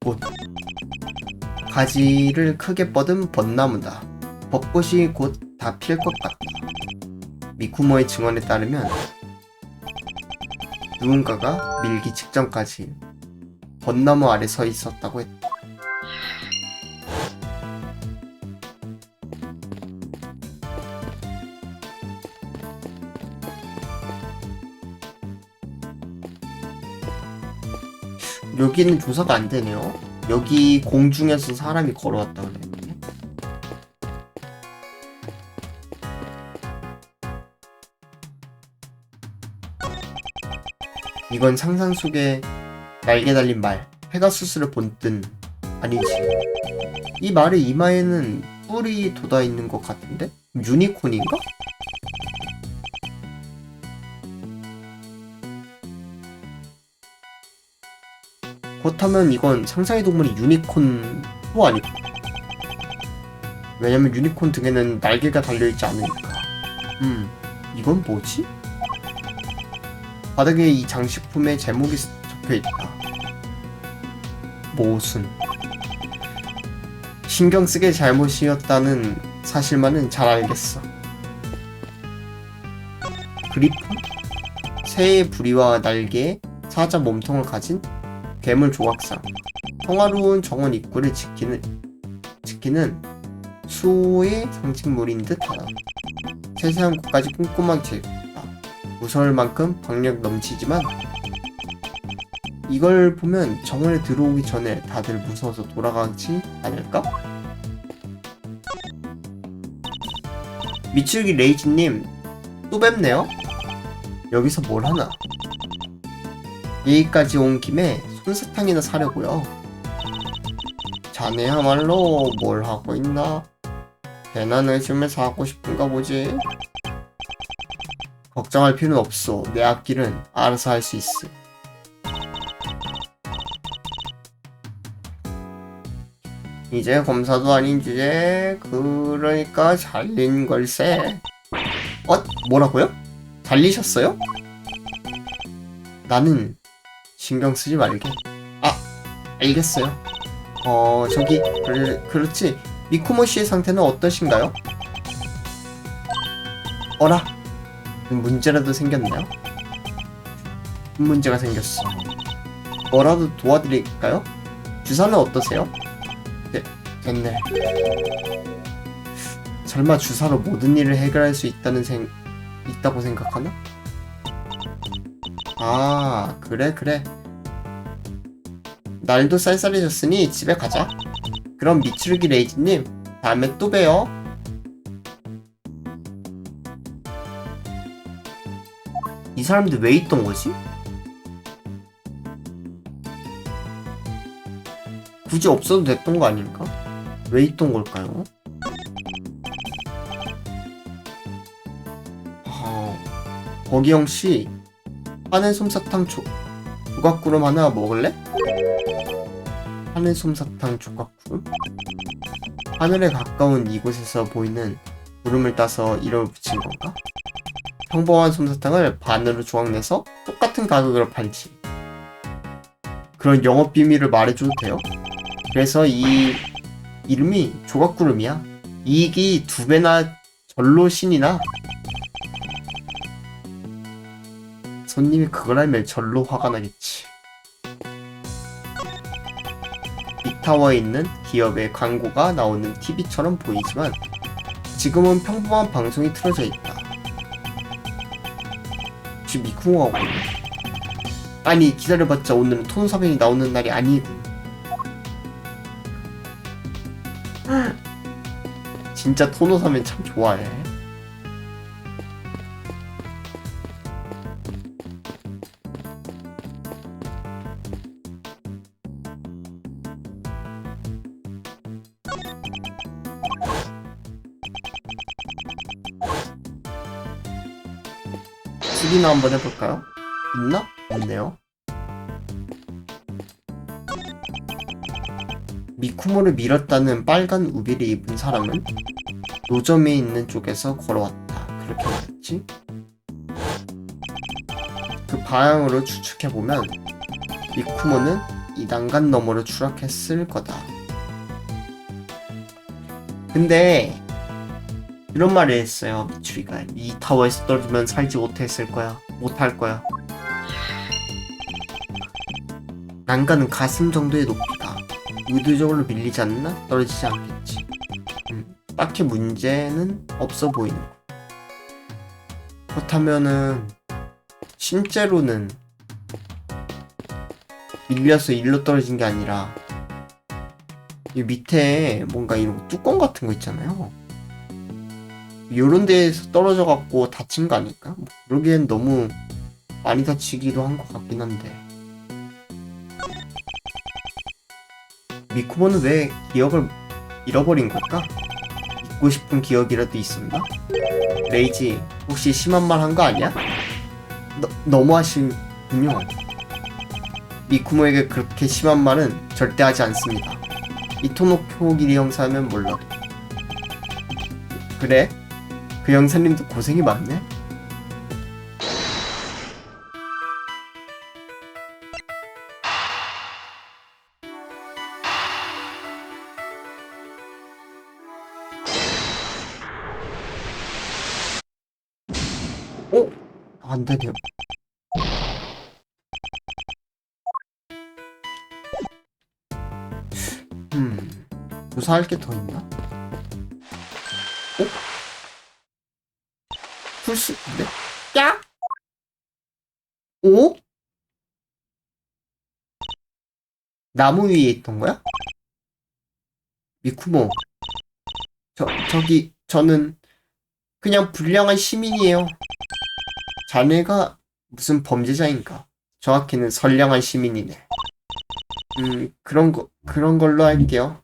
벚꽃. 가지를 크게 뻗은 벚나무다. 벚꽃이 곧 다 필 것 같다. 미쿠모의 증언에 따르면 누군가가 밀기 직전까지 벚나무 아래 서 있었다고 했다. 여기는 조사가 안 되네요. 여기 공중에서 사람이 걸어왔다 그랬네. 이건 상상 속에 날개 달린 말, 페가수스를 본뜬 아니지. 이 말의 이마에는 뿔이 돋아 있는 것 같은데? 유니콘인가? 그렇다면 이건 상상의 동물이 유니콘도 아니고, 왜냐면 유니콘 등에는 날개가 달려있지 않으니까. 이건 뭐지? 바닥에 이 장식품에 제목이 적혀있다. 모순. 신경쓰게 잘못이었다는 사실만은 잘 알겠어. 그리폰? 새의 부리와 날개에 사자 몸통을 가진 괴물 조각상. 평화로운 정원 입구를 지키는 수호의 상징물인 듯하다. 세세한 곳까지 꼼꼼하게 제거했다. 무서울 만큼 박력 넘치지만 이걸 보면 정원에 들어오기 전에 다들 무서워서 돌아가지 않을까? 미추기 레이지님 또 뵙네요? 여기서 뭘 하나? 여기까지 온 김에 솜사탕이나 사려고요. 자네야말로 뭘 하고 있나? 괜한 의심을 사고 싶은가 보지? 걱정할 필요는 없어. 내 앞길은 알아서 할 수 있어. 이제 검사도 아닌 주제. 그러니까 잘린 걸세. 뭐라고요? 잘리셨어요? 나는 신경 쓰지 말게. 알겠어요. 저기 그렇지. 미코모 씨의 상태는 어떠신가요? 어라? 문제라도 생겼나요? 문제가 생겼어. 뭐라도 도와드릴까요? 주사는 어떠세요? 됐네. 설마 주사로 모든 일을 해결할 수 있다고 생각하나? 그래. 날도 쌀쌀해졌으니 집에 가자. 그럼 미츠루기 레이지님, 다음에 또 봬요. 이 사람들 왜 있던 거지? 굳이 없어도 됐던 거 아닐까? 왜 있던 걸까요? 거기영씨, 하늘 솜사탕 조각구름 하나 먹을래? 하늘 솜사탕 조각구름? 하늘에 가까운 이곳에서 보이는 구름을 따서 이름을 붙인 건가? 평범한 솜사탕을 반으로 조각내서 똑같은 가격으로 팔지. 그런 영업 비밀을 말해줘도 돼요? 그래서 이 이름이 조각구름이야. 이익이 2배나 절로 신이 나. 손님이 그걸 알면 절로 화가 나겠지. 빅타워에 있는 기업의 광고가 나오는 TV처럼 보이지만 지금은 평범한 방송이 틀어져 있다. 지금 미쿠모가 오고 있네. 아니 기다려봤자 오늘은 토노사변이 나오는 날이 아니군. 진짜 토노사변 참 좋아해. 수리나 한번 해볼까요? 있나? 없네요. 미쿠모를 밀었다는 빨간 우비를 입은 사람은 노점에 있는 쪽에서 걸어왔다. 그렇게 말했지? 그 방향으로 추측해보면 미쿠모는 이 난간 너머로 추락했을 거다. 근데 이런 말을 했어요. 미추리가 이 타워에서 떨어지면 살지 못할 거야. 난간은 가슴 정도의 높이다. 의도적으로 밀리지 않나? 떨어지지 않겠지. 딱히 문제는 없어 보이는 거. 그렇다면은 실제로는 밀려서 일로 떨어진 게 아니라 이 밑에 뭔가 이런 뚜껑 같은 거 있잖아요. 요런 데에서 떨어져 갖고 다친 거 아닐까? 그러기엔 너무 많이 다치기도 한 것 같긴 한데. 미쿠모는 왜 기억을 잃어버린 걸까? 잊고 싶은 기억이라도 있었나? 레이지, 혹시 심한 말 한 거 아니야? 너무하시군요. 미쿠모에게 그렇게 심한 말은 절대 하지 않습니다. 이토노코기리 형사는 몰라. 그래? 그 형사님도 고생이 많네? 안 되네요. 조사할 게 더 있나? 풀수 있는데? 야! 오? 나무 위에 있던 거야? 미쿠모, 저는 그냥 불량한 시민이에요. 자네가 무슨 범죄자인가? 정확히는 선량한 시민이네. 그런 걸로 할게요.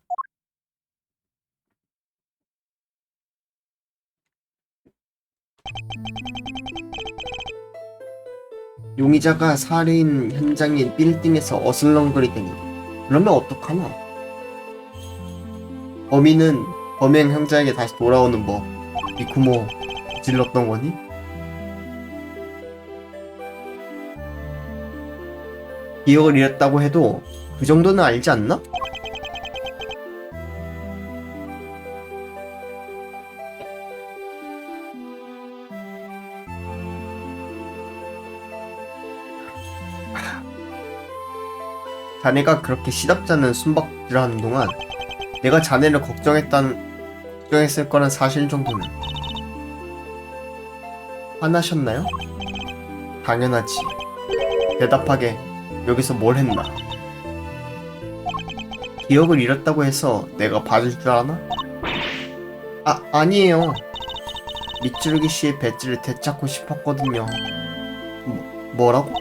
용의자가 살인 현장인 빌딩에서 어슬렁거리더니 그러면 어떡하나? 범인은 범행 현장에 다시 돌아오는 법. 미쿠모 질렀던 거니? 기억을 잃었다고 해도 그 정도는 알지 않나? 자네가 그렇게 시답잖은 숨박질하는 동안 내가 자네를 걱정했을 거란 사실 정도는 화나셨나요? 당연하지. 대답하게 여기서 뭘 했나? 기억을 잃었다고 해서 내가 봐줄 줄 아나? 아니에요. 밑줄기 씨의 배지를 되찾고 싶었거든요. 뭐라고?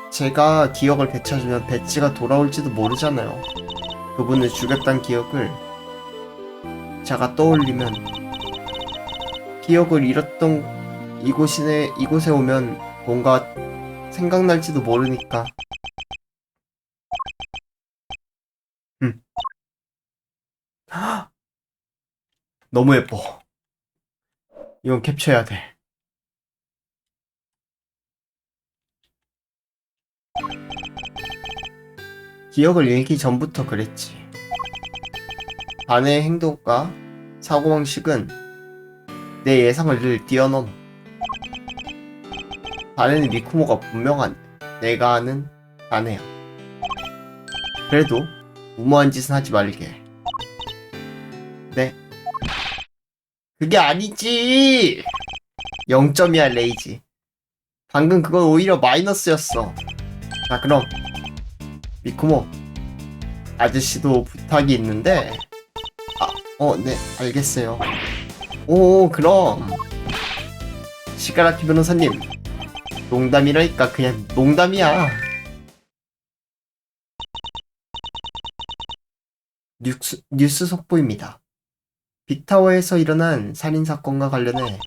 제가 기억을 되찾으면 배지가 돌아올지도 모르잖아요. 그분을 죽였단 기억을 제가 떠올리면 기억을 잃었던 이곳에 오면 뭔가 생각날지도 모르니까. 너무 예뻐. 이건 캡처해야 돼. 기억을 잃기 전부터 그랬지. 반의 행동과 사고방식은 내 예상을 늘 뛰어넘어. 반에는 미쿠모가 분명한 내가 아는 반해야. 그래도 무모한 짓은 하지 말게. 네. 그게 아니지! 0점이야, 레이지. 방금 그건 오히려 마이너스였어. 자, 그럼 미쿠모, 아저씨도 부탁이 있는데. 네, 알겠어요. 그럼 시가라키 변호사님, 농담이라니까. 그냥 농담이야. 뉴스 속보입니다. 빅타워에서 일어난 살인사건과 관련해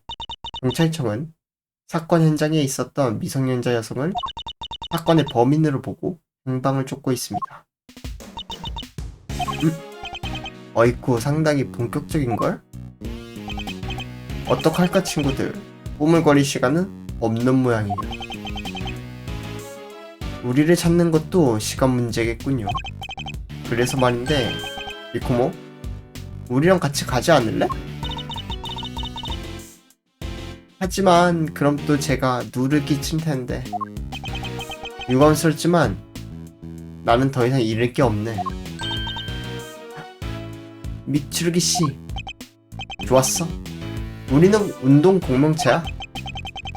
경찰청은 사건 현장에 있었던 미성년자 여성을 사건의 범인으로 보고 행방을 쫓고 있습니다. 어이쿠, 상당히 본격적인걸? 어떡할까 친구들, 꼬물거릴 시간은 없는 모양이야. 우리를 찾는 것도 시간 문제겠군요. 그래서 말인데, 미쿠모, 우리랑 같이 가지 않을래? 하지만 그럼 또 제가 누를 끼칠 텐데. 유감스럽지만 나는 더 이상 잃을 게 없네. 미츠루기 씨, 좋았어. 우리는 운동 공명체야.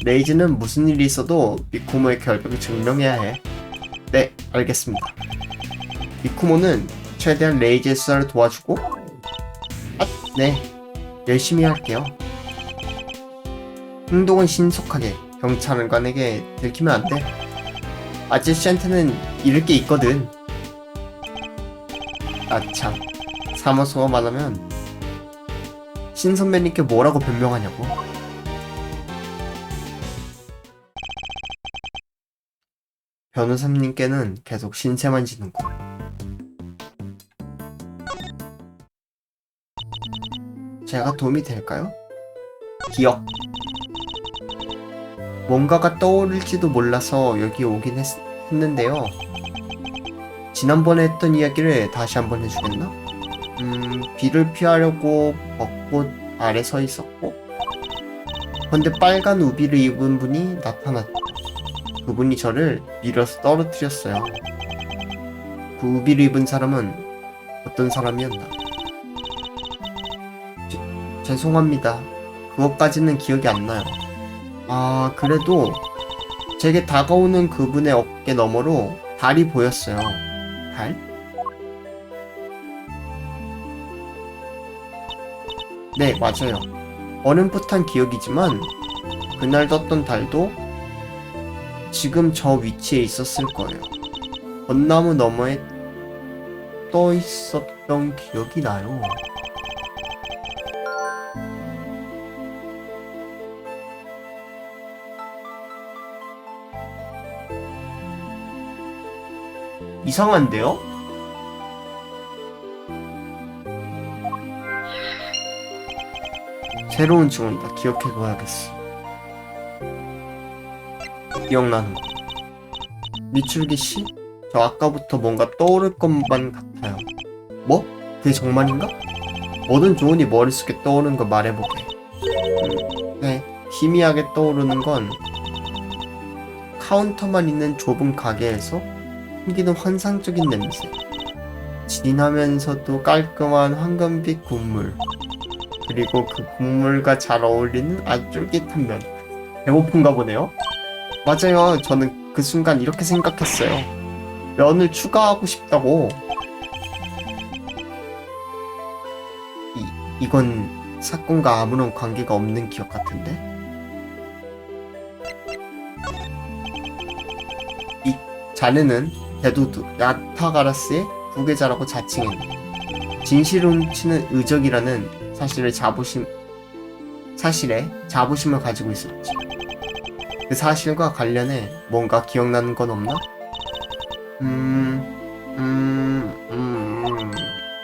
레이즈는 무슨 일이 있어도 미쿠모의 결백을 증명해야 해. 네, 알겠습니다. 미쿠모는 최대한 레이즈의 수사를 도와주고, 네, 열심히 할게요. 행동은 신속하게. 경찰관에게 들키면 안 돼. 아저씨한테는 잃을 게 있거든. 참, 사모소만 하면 신 선배님께 뭐라고 변명하냐고. 변호사님께는 계속 신세만 지는군. 제가 도움이 될까요? 기억. 뭔가가 떠오를지도 몰라서 여기 오긴 했는데요. 지난번에 했던 이야기를 다시 한번 해주겠나? 비를 피하려고 벚꽃 아래 서 있었고, 근데 빨간 우비를 입은 분이 나타났죠. 그분이 저를 밀어서 떨어뜨렸어요. 그 우비를 입은 사람은 어떤 사람이었나? 죄송합니다. 그것까지는 기억이 안 나요. 아, 그래도 제게 다가오는 그분의 어깨 너머로 달이 보였어요. 달? 네, 맞아요. 어렴풋한 기억이지만 그날 떴던 달도 지금 저 위치에 있었을 거예요. 벚나무 너머에 떠 있었던 기억이 나요. 이상한데요? 새로운 증언이다. 기억해둬야겠어. 기억나는 거. 미출기 씨? 저 아까부터 뭔가 떠오를 것만 같아요. 뭐? 그게 정말인가? 뭐든 좋으니 머릿속에 떠오르는 거 말해보게. 네, 희미하게 떠오르는 건 카운터만 있는 좁은 가게에서 풍기는 환상적인 냄새. 진하면서도 깔끔한 황금빛 국물. 그리고 그 국물과 잘 어울리는 아주 쫄깃한 면. 배고픈가 보네요? 맞아요. 저는 그 순간 이렇게 생각했어요. 면을 추가하고 싶다고. 이건 사건과 아무런 관계가 없는 기억 같은데? 이 자네는 대두두 야타가라스의 부계자라고 자칭했네. 진실을 훔치는 의적이라는 사실에 자부심을 가지고 있었지. 그 사실과 관련해 뭔가 기억나는 건 없나?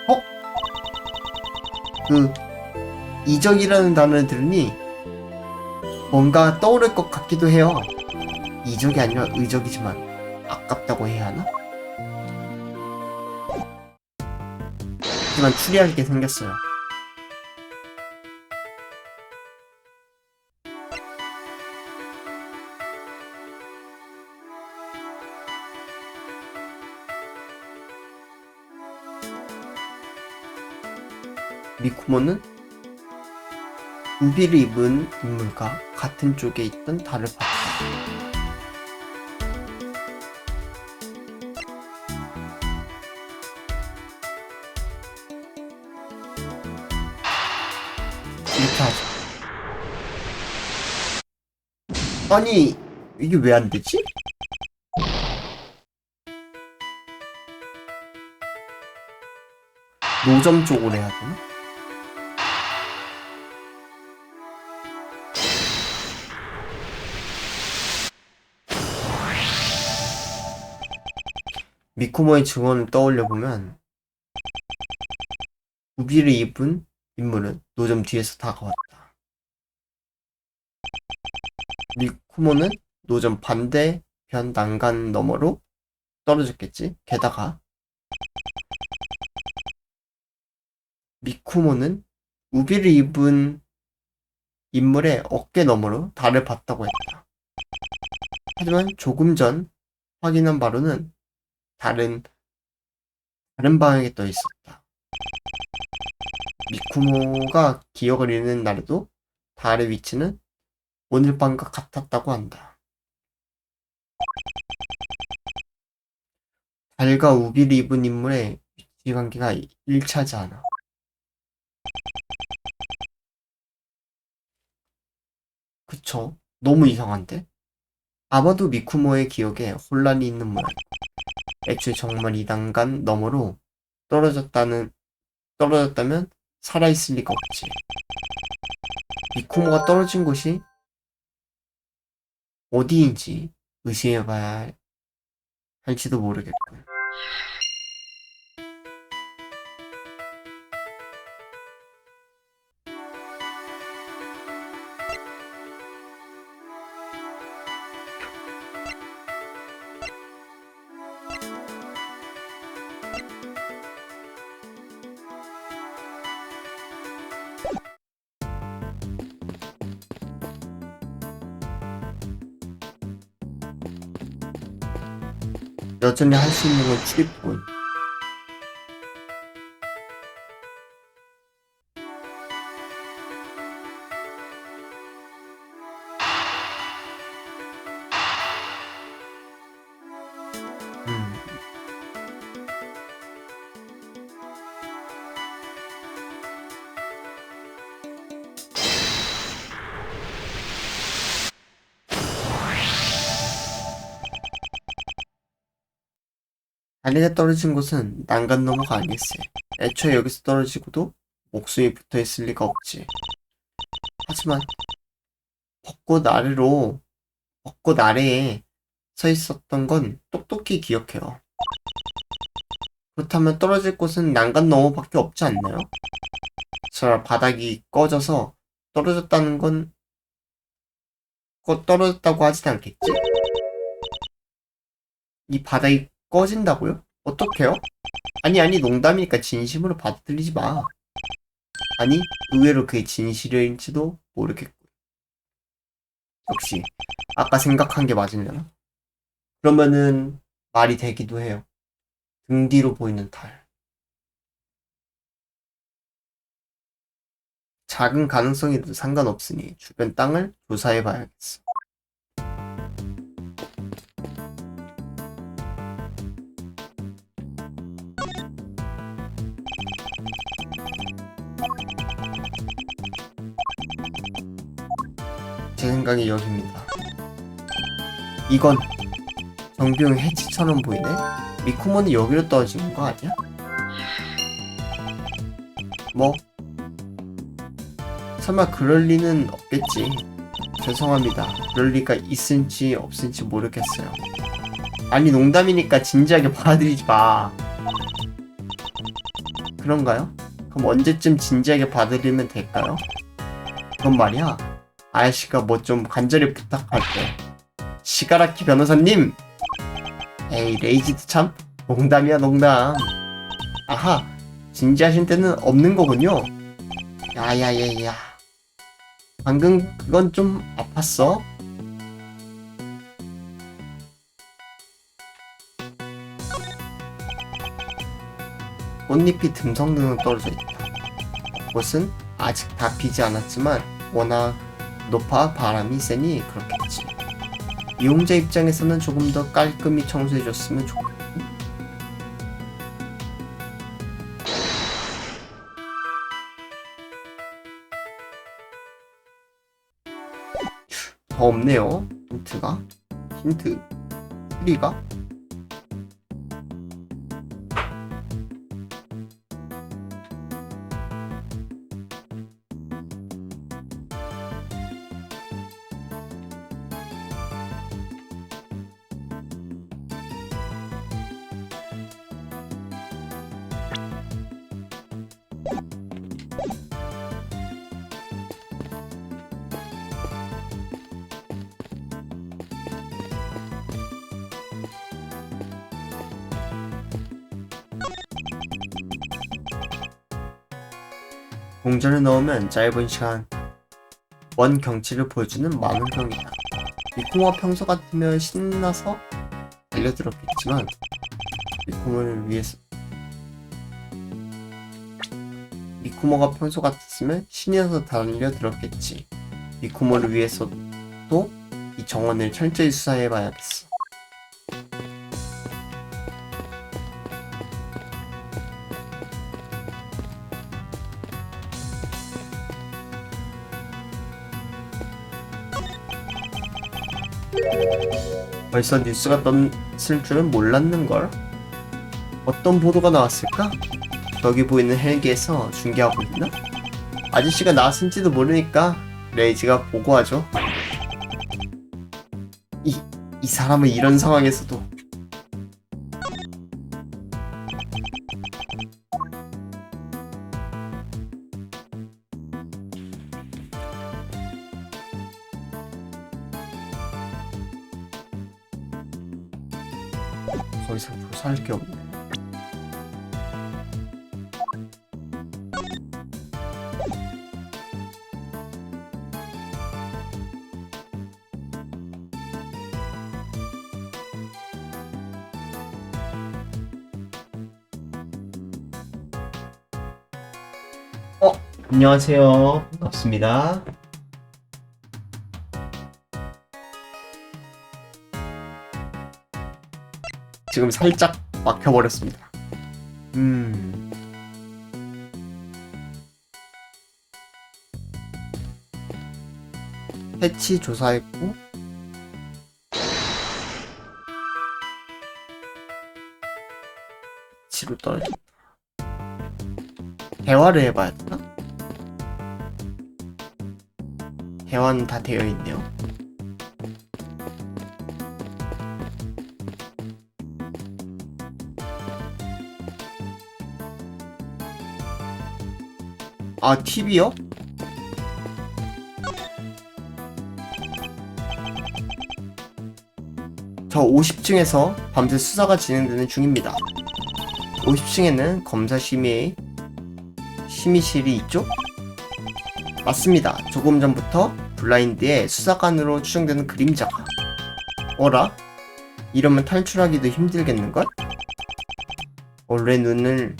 어? 그 이적이라는 단어를 들으니 뭔가 떠오를 것 같기도 해요. 이적이 아니라 의적이지만 아깝다고 해야 하나? 하지만 추리할 게 생겼어요. 미쿠모는 우비를 입은 인물과 같은 쪽에 있던 달을 봤다. 이렇게 하자. 아니, 이게 왜 안 되지? 노점 쪽으로 해야 되나? 미코모의 증언을 떠올려보면 우비를 입은 인물은 노점 뒤에서 다가왔다. 미코모는 노점 반대편 난간 너머로 떨어졌겠지? 게다가 미코모는 우비를 입은 인물의 어깨 너머로 달을 봤다고 했다. 하지만 조금 전 확인한 바로는 다른 방향에 떠 있었다. 미쿠모가 기억을 잃는 날에도 달의 위치는 오늘 밤과 같았다고 한다. 달과 우비를 입은 인물의 위치관계가 일치하지 않아. 그쵸? 너무 이상한데? 아마도 미쿠모의 기억에 혼란이 있는 모양. 애초에 정말 이 난간 너머로 떨어졌다면 살아있을 리가 없지. 미쿠모가 떨어진 곳이 어디인지 의심해봐야 할지도 모르겠군. 여전히 할 수 있는 건 출입뿐. 음. 다리가 떨어진 곳은 난간 너머가 아닐세. 애초에 여기서 떨어지고도 목숨이 붙어있을 리가 없지. 하지만 벚꽃 아래에 서 있었던 건 똑똑히 기억해요. 그렇다면 떨어질 곳은 난간 너머밖에 없지 않나요? 설마 바닥이 꺼져서 떨어졌다는 건 떨어졌다고 하진 않겠지? 이 바닥이 꺼진다고요? 어떡해요? 아니 농담이니까 진심으로 받아들이지 마. 아니 의외로 그게 진실일지도 모르겠고. 역시 아까 생각한 게 맞으려나? 그러면은 말이 되기도 해요. 등 뒤로 보이는 달. 작은 가능성에도 상관없으니 주변 땅을 조사해봐야겠어. 제 생각이 여기입니다. 이건 정비용 해치처럼 보이네? 미쿠모는 여기로 떨어지는 거 아니야? 뭐? 설마 그럴 리는 없겠지. 죄송합니다. 그럴 리가 있을지 없을지 모르겠어요. 아니 농담이니까 진지하게 받아들이지 마. 그런가요? 그럼 언제쯤 진지하게 받아들이면 될까요? 그건 말이야. 아저씨가 뭐 좀 간절히 부탁할게. 시가라키 변호사님! 에이 레이지도 참 농담이야 농담. 아하 진지하신 때는 없는 거군요. 야야야야 방금 그건 좀 아팠어. 꽃잎이 듬성듬성 떨어져 있다. 꽃은 아직 다 피지 않았지만 워낙 높아 바람이 세니 그렇겠지. 이용자 입장에서는 조금 더 깔끔히 청소해줬으면 좋겠고. 더 없네요. 힌트 3가? 동전을 넣으면 짧은 시간 먼 경치를 보여주는 만원경이다. 미쿠모가 평소 같으면 신나서 달려들었겠지만 미쿠모가 평소 같았으면 신나서 달려들었겠지. 미쿠모를 위해서도 이 정원을 철저히 수사해봐야겠어. 벌써 뉴스가 떴을 줄은 몰랐는걸. 어떤 보도가 나왔을까? 저기 보이는 헬기에서 중계하고 있나? 아저씨가 나왔은지도 모르니까 레이지가 보고하죠. 이 사람은 이런 상황에서도 더 이상 조사할 게 없네. 안녕하세요. 반갑습니다. 지금 살짝 막혀버렸습니다. 해치 조사했고 치로 떨어졌다. 대화를 해봐야 되나? 대화는 다 되어 있네요. 아, TV요? 저 50층에서 밤새 수사가 진행되는 중입니다. 50층에는 검사 심의실이 있죠? 맞습니다. 조금 전부터 블라인드에 수사관으로 추정되는 그림자가. 어라? 이러면 탈출하기도 힘들겠는걸? 원래 눈을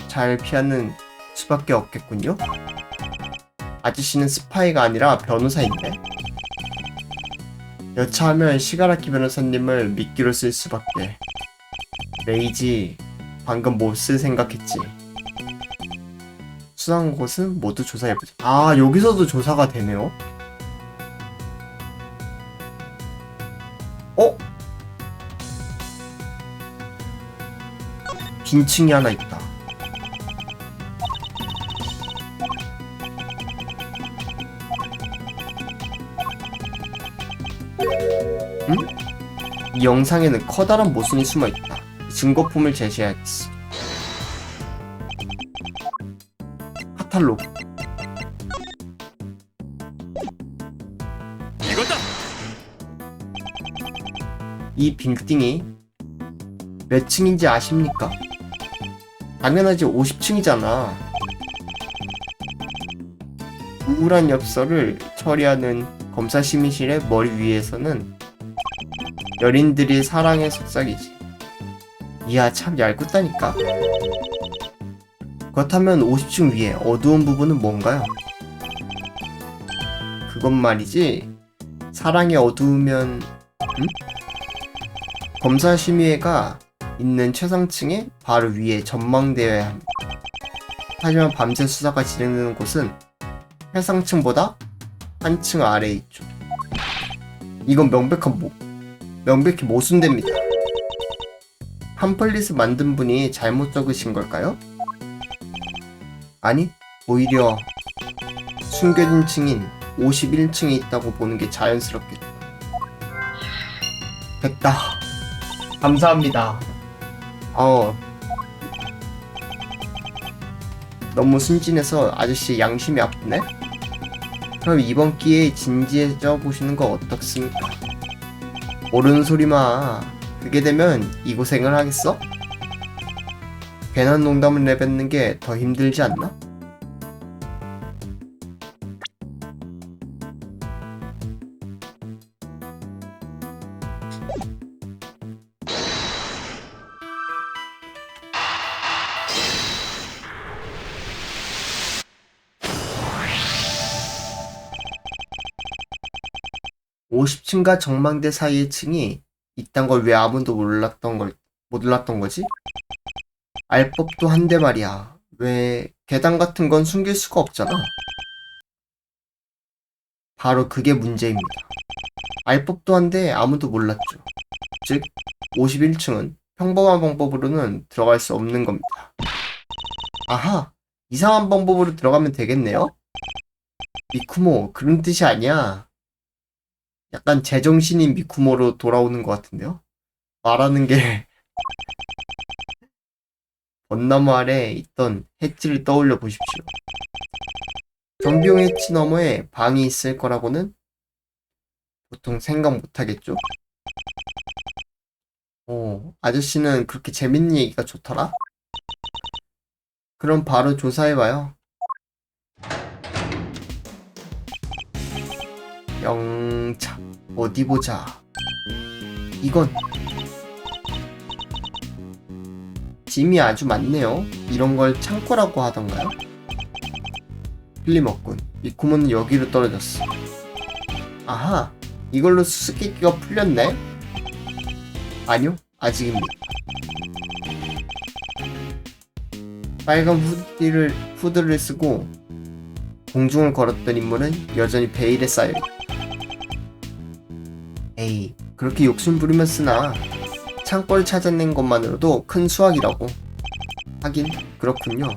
잘 피하는 수밖에 없겠군요? 아저씨는 스파이가 아니라 변호사인데? 여차하면 시가라키 변호사님을 미끼로 쓸 수밖에. 레이지, 방금 못 쓸 생각했지. 수상한 곳은 모두 조사해보자. 아, 여기서도 조사가 되네요. 어? 빈층이 하나 있다. 응? 이 영상에는 커다란 모순이 숨어있다. 증거품을 제시해야겠어. 카탈로그. 이거다. 이 빙딩이 몇 층인지 아십니까? 당연하지, 50층이잖아. 우울한 엽서를 처리하는 검사 심의실의 머리 위에서는 여린들이 사랑의 속삭이지. 이야, 참 얄궂다니까. 그렇다면 50층 위에 어두운 부분은 뭔가요? 그건 말이지, 사랑이 어두우면 검사 심의회가 있는 최상층의 바로 위에 전망되어야 합니다. 하지만 밤새 수사가 진행되는 곳은 최상층보다 한층 아래에 있죠. 이건 명백히 모순됩니다. 팜플릿을 만든 분이 잘못 적으신 걸까요? 아니, 오히려 숨겨진 층인 51층에 있다고 보는 게 자연스럽겠다. 됐다. 감사합니다. 너무 순진해서 아저씨 양심이 아프네? 그럼 이번 기회에 진지해져 보시는 거 어떻습니까? 모르는 소리 마. 그게 되면 이 고생을 하겠어? 괜한 농담을 내뱉는 게 더 힘들지 않나? (50층과) 정망대 사이의 층이 있단 걸 왜 아무도 몰랐던 거지? 알 법도 한데 말이야. 왜 계단 같은 건 숨길 수가 없잖아. 바로 그게 문제입니다. 알 법도 한데 아무도 몰랐죠. 즉 51층은 평범한 방법으로는 들어갈 수 없는 겁니다. 아하! 이상한 방법으로 들어가면 되겠네요? 미쿠모, 그런 뜻이 아니야. 약간 제정신인 미쿠모로 돌아오는 것 같은데요? 말하는 게 벚나무 아래 있던 해치를 떠올려 보십시오. 정비용 해치 너머에 방이 있을 거라고는 보통 생각 못하겠죠? 아저씨는 그렇게 재밌는 얘기가 좋더라? 그럼 바로 조사해봐요. 영차, 어디 보자. 이건 짐이 아주 많네요. 이런 걸 창고라고 하던가요? 틀림없군. 미쿠모는 여기로 떨어졌어. 아하, 이걸로 수수께끼가 풀렸네? 아니요, 아직입니다. 빨간 후드를 쓰고 공중을 걸었던 인물은 여전히 베일에 쌓여. 에이, 그렇게 욕심 부리면 쓰나. 창고를 찾아낸 것만으로도 큰 수확이라고. 하긴 그렇군요.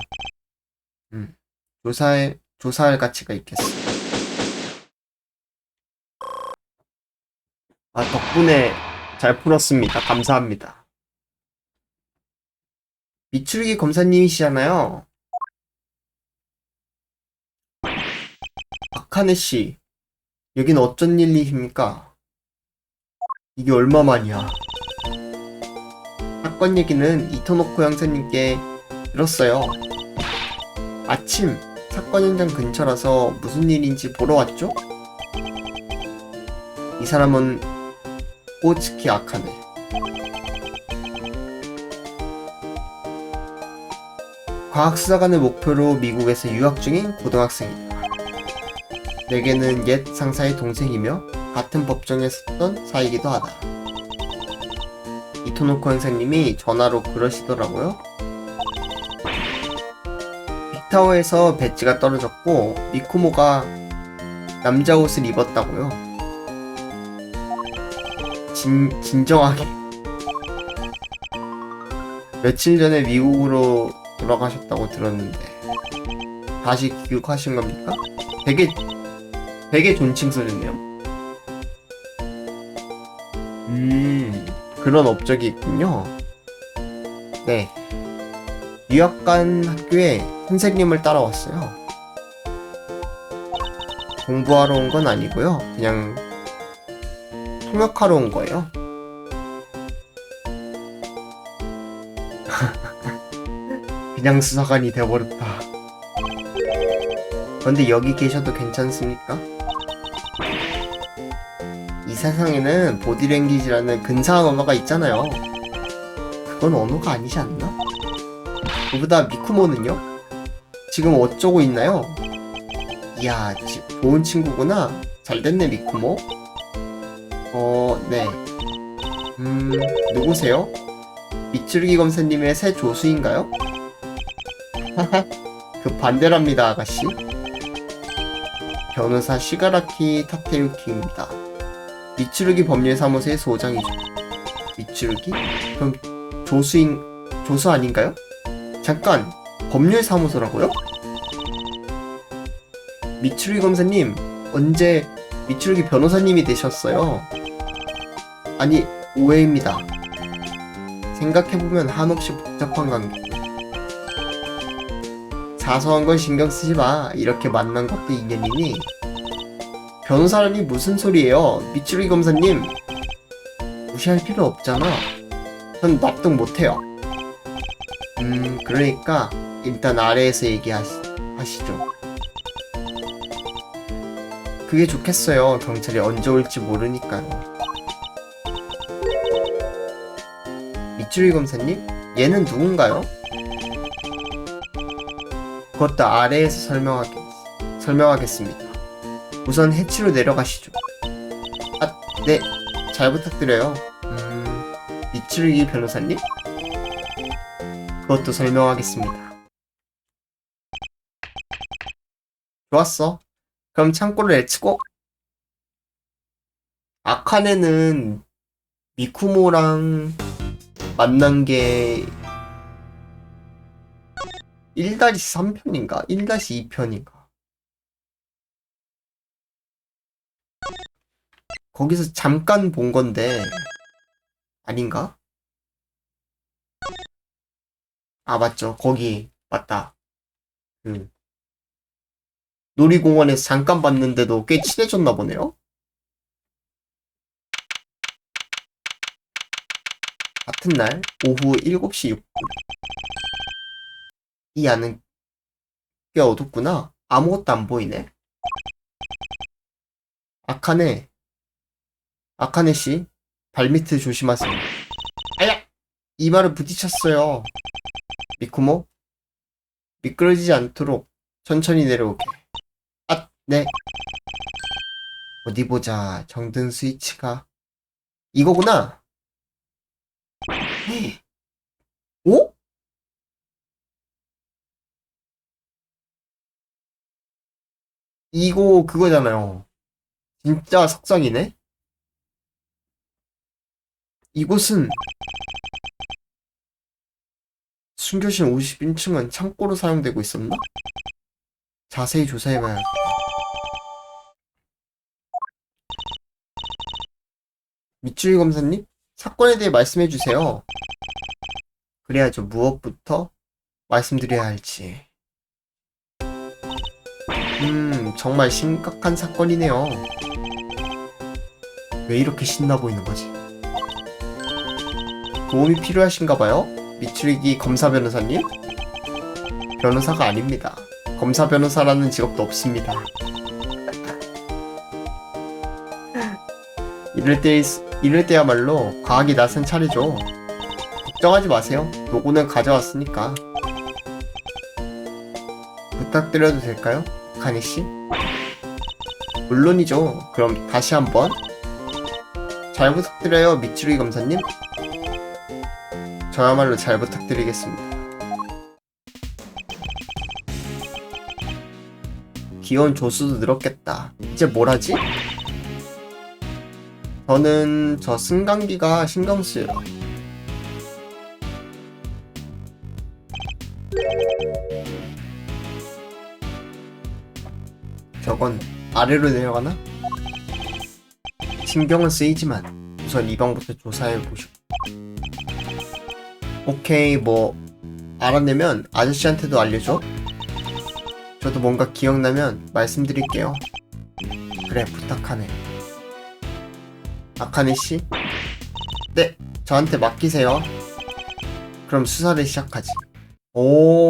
조사할 가치가 있겠어. 덕분에 잘 풀었습니다. 감사합니다. 미추루기 검사님이시잖아요. 아카네 씨, 여긴 어쩐 일이십니까? 이게 얼마만이야? 사건 얘기는 이토노코 형사님께 들었어요. 마침 사건 현장 근처라서 무슨 일인지 보러 왔죠? 이 사람은 오츠키 아카네. 과학수사관을 목표로 미국에서 유학 중인 고등학생이다. 내게는 옛 상사의 동생이며 같은 법정에 섰던 사이기도 하다. 이토노코 형사님이 전화로 그러시더라고요. 빅타워에서 배지가 떨어졌고 미쿠모가 남자 옷을 입었다고요. 진정하게. 며칠 전에 미국으로 돌아가셨다고 들었는데 다시 귀국하신 겁니까? 되게 존칭 써줬네요. 그런 업적이 있군요. 네. 유학 간 학교에 선생님을 따라왔어요. 공부하러 온 건 아니고요. 그냥 통역하러 온 거예요. 그냥 수사관이 되어버렸다. 그런데 여기 계셔도 괜찮습니까? 이 세상에는 보디랭귀지라는 근사한 언어가 있잖아요. 그건 언어가 아니지 않나? 그보다 미쿠모는요? 지금 어쩌고 있나요? 이야, 좋은 친구구나. 잘됐네, 미쿠모. 네. 누구세요? 미츠루기 검사님의 새 조수인가요? 그 반대랍니다, 아가씨. 변호사 시가라키 타테유키입니다. 미츠루기 법률사무소의 소장이죠. 미츠루기? 그럼 조수 아닌가요? 잠깐, 법률사무소라고요? 미츠루기 검사님, 언제 미츠루기 변호사님이 되셨어요? 아니, 오해입니다. 생각해보면 한없이 복잡한 관계. 사소한 건 신경 쓰지 마. 이렇게 만난 것도 인연이니. 변호사라니 무슨 소리예요? 미츠루기 검사님. 무시할 필요 없잖아. 전 납득 못해요. 그러니까 일단 아래에서 얘기하시죠. 그게 좋겠어요. 경찰이 언제 올지 모르니까요. 미츠루기 검사님? 얘는 누군가요? 그것도 아래에서 설명하겠습니다. 우선 해치로 내려가시죠. 네. 잘 부탁드려요. 미츠루기 변호사님? 그것도 설명하겠습니다. 좋았어. 그럼 창고를 내치고. 아카네는 미쿠모랑 만난 게 1-3편인가? 1-2편인가? 거기서 잠깐 본 건데 아닌가? 아, 맞죠. 거기 맞다. 놀이공원에서 잠깐 봤는데도 꽤 친해졌나 보네요. 같은 날 오후 7시 6분. 이 안은 꽤 어둡구나. 아무것도 안 보이네. 아카네 씨, 발밑을 조심하세요. 아야! 이마를 부딪혔어요. 미쿠모, 미끄러지지 않도록 천천히 내려오게. 아, 네. 어디 보자. 정든 스위치가 이거구나. 오? 이거 그거잖아요. 진짜 석상이네? 이곳은 숨겨진 51층은 창고로 사용되고 있었나? 자세히 조사해봐야. 밑줄 검사님? 사건에 대해 말씀해주세요. 그래야죠. 무엇부터 말씀드려야 할지. 정말 심각한 사건이네요. 왜 이렇게 신나 보이는 거지? 도움이 필요하신가봐요? 미추리기 검사 변호사님? 변호사가 아닙니다. 검사 변호사라는 직업도 없습니다. 이럴 때야말로 과학이 나선 차례죠. 걱정하지 마세요. 도구는 가져왔으니까. 부탁드려도 될까요? 카니씨? 물론이죠. 그럼 다시 한번. 잘 부탁드려요, 미추리 검사님. 저야말로 잘 부탁드리겠습니다. 귀여운 조수도 늘었겠다. 이제 뭘 하지? 저는 저 승강기가 신경 쓰여요. 저건 아래로 내려가나? 신경은 쓰이지만 우선 이 방부터 조사해보시오. 오케이, 뭐 알아내면 아저씨한테도 알려줘. 저도 뭔가 기억나면 말씀드릴게요. 그래, 부탁하네. 아카네씨? 네, 저한테 맡기세요. 그럼 수사를 시작하지. 오,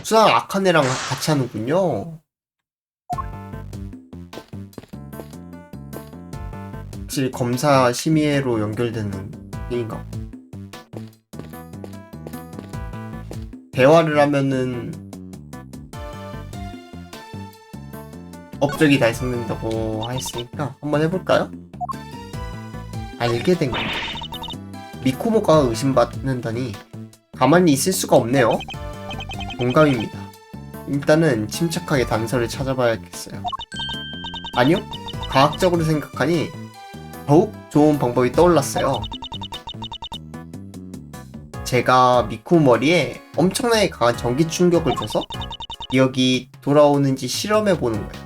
수사 아카네랑 같이 하는군요. 확실히 검사 심의회로 연결되는 게인가? 대화를 하면은 업적이 달성된다고 했으니까 한번 해볼까요? 알게 된 거. 미코모가 의심받는다니 가만히 있을 수가 없네요. 공감입니다. 일단은 침착하게 단서를 찾아봐야겠어요. 아니요, 과학적으로 생각하니 더욱 좋은 방법이 떠올랐어요. 제가 미코모 머리에 엄청나게 강한 전기 충격을 줘서 기억이 돌아오는지 실험해보는 거예요.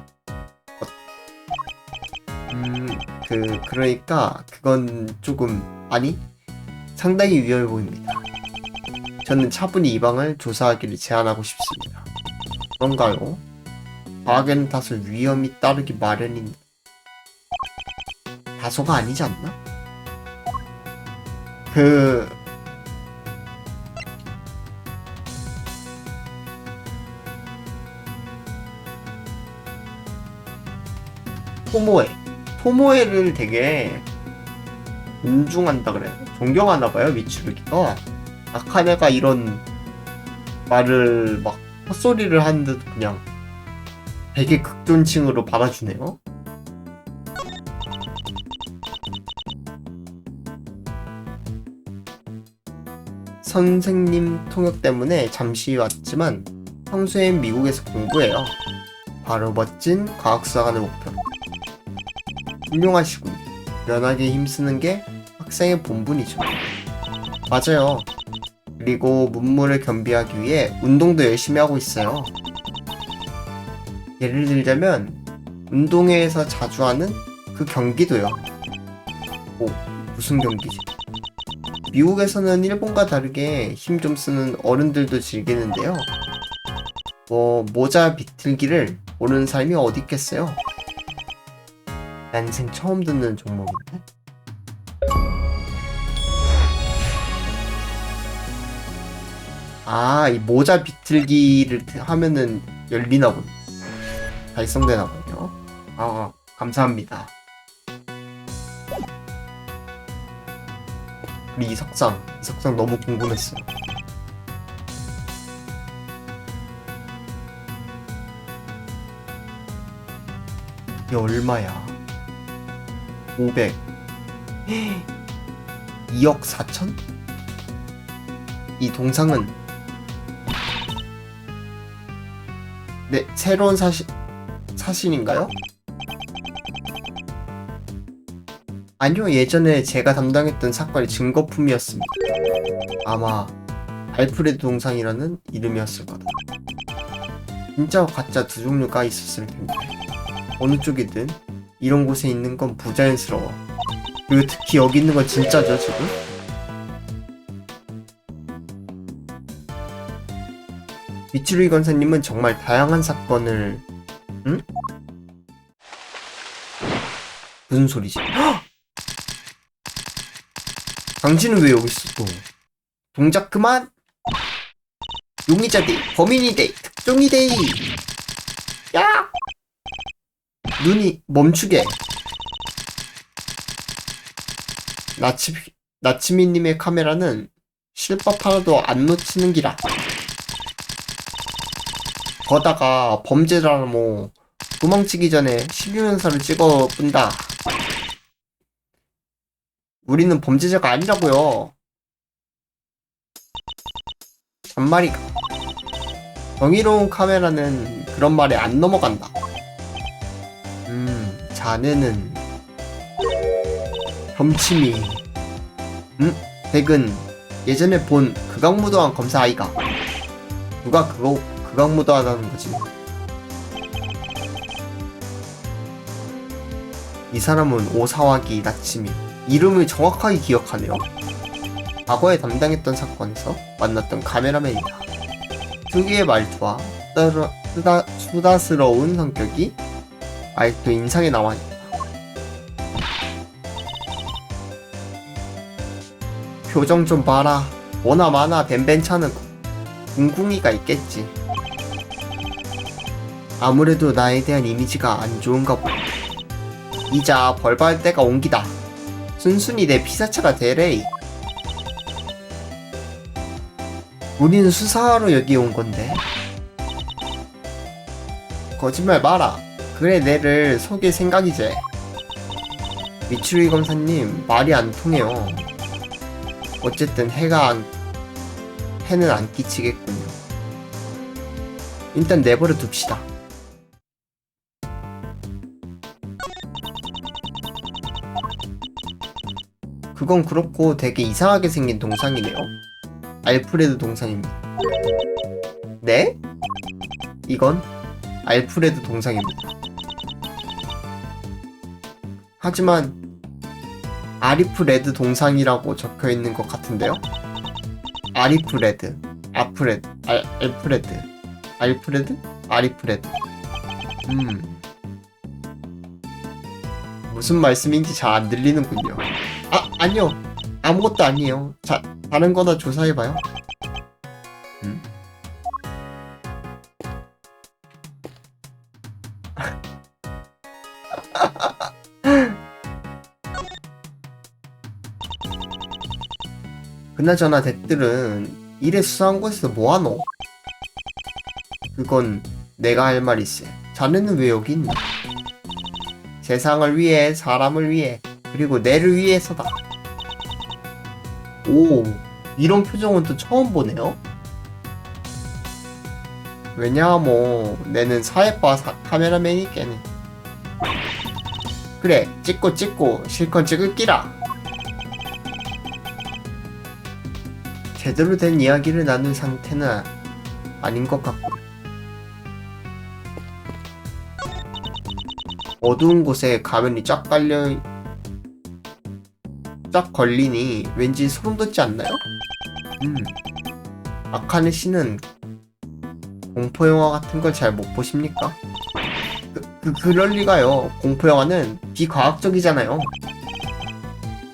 그러니까 그건 조금, 아니, 상당히 위험해 보입니다. 저는 차분히 이 방을 조사하기를 제안하고 싶습니다. 그런가요? 과학에는 다소 위험이 따르기 마련인. 다소가 아니지 않나? 토모에를 되게 존중한다 그래. 존경하나 봐요, 미츠루기가. 아카네가 이런 말을 막 헛소리를 하는데도 그냥 되게 극존칭으로 받아주네요. 선생님 통역 때문에 잠시 왔지만 평소엔 미국에서 공부해요. 바로 멋진 과학수사관의 목표. 훌륭하시군. 면하게 힘쓰는 게 학생의 본분이죠. 맞아요. 그리고 문물을 겸비하기 위해 운동도 열심히 하고 있어요. 예를 들자면 운동회에서 자주 하는 그 경기도요. 오, 무슨 경기지? 미국에서는 일본과 다르게 힘 좀 쓰는 어른들도 즐기는데요. 뭐 모자 비틀기를 모르는 사람이 어디 있겠어요? 난생 처음 듣는 종목인데? 아, 이 모자 비틀기를 하면은 열리나 보네. 달성되나 보네요. 아, 감사합니다. 우리 이석상 너무 궁금했어요. 이게 얼마야? 500 2억 4천? 이 동상은 네, 새로운 사실인가요? 아니요, 예전에 제가 담당했던 사건의 증거품이었습니다. 아마 알프레드 동상이라는 이름이었을 거다. 진짜와 가짜 두 종류가 있었을 텐데 어느 쪽이든 이런 곳에 있는 건 부자연스러워. 그리고 특히 여기 있는 건 진짜죠, 지금? 미츠루이 권사님은 정말 다양한 사건을 응? 무슨 소리지? 헉! 당신은 왜 여기 있어 또? 동작 그만! 용의자들, 범인이대, 특종이대! 야! 눈이 멈추게. 나츠미님의 카메라는 실밥 하나도 안 놓치는 기라. 거다가 범죄자라 뭐 도망치기 전에 실유연사를 찍어 뿐다. 우리는 범죄자가 아니라고요. 잔말이가. 정의로운 카메라는 그런 말에 안 넘어간다. 자네는 겸침이 댁은 예전에 본 극악무도한 검사 아이가. 누가 그거 극악무도하다는 거지. 이 사람은 오사와기 나츠미. 이름을 정확하게 기억하네요. 과거에 담당했던 사건에서 만났던 카메라맨이다. 특유의 말투와 수다스러운 성격이 아직도 인상에 남아있다. 표정 좀 봐라. 뭐나 마나 벤벤찮은 궁궁이가 있겠지. 아무래도 나에 대한 이미지가 안 좋은가 보다. 이자 벌받을 때가 온 기다. 순순히 내 피사체가 되래. 우리는 수사하러 여기 온 건데. 거짓말 마라. 그래, 내를 속일 생각이지. 미츠루이 검사님, 말이 안 통해요. 어쨌든 해는 안 끼치겠군요. 일단 내버려 둡시다. 그건 그렇고 되게 이상하게 생긴 동상이네요. 알프레드 동상입니다. 네? 이건 알프레드 동상입니다. 하지만 아리프레드 동상이라고 적혀있는 것 같은데요? 아리프레드, 알프레드, 아리프레드. 무슨 말씀인지 잘 안 들리는군요. 아니요. 아무것도 아니에요. 다른 거나 조사해봐요. 그나저나 댁들은 일에 수상한 곳에서 뭐하노? 그건 내가 할 말일세. 자네는 왜 여기 있나? 세상을 위해, 사람을 위해, 그리고 내를 위해서다. 오, 이런 표정은 또 처음 보네요. 왜냐하면 내는 사회과 카메라맨이겠네. 그래, 찍고 실컷 찍을 끼라. 제대로 된 이야기를 나눌 상태는 아닌 것 같고. 어두운 곳에 가면이 쫙 걸리니 왠지 소름 돋지 않나요? 아카네 씨는 공포영화 같은 걸 잘 못 보십니까? 그럴 리가요. 공포영화는 비과학적이잖아요.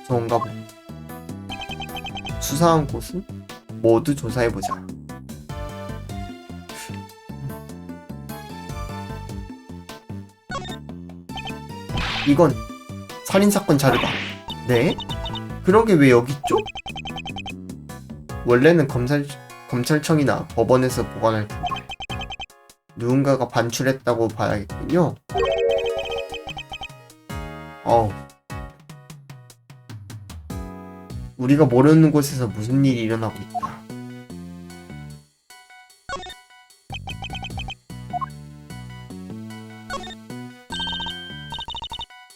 좋은가 보. 수상한 곳은 모두 조사해보자. 이건 살인사건 자료다. 네? 그러게 왜 여기 있죠? 원래는 검찰청이나 법원에서 보관할 텐데 누군가가 반출했다고 봐야겠군요. 우리가 모르는 곳에서 무슨 일이 일어나고 있다.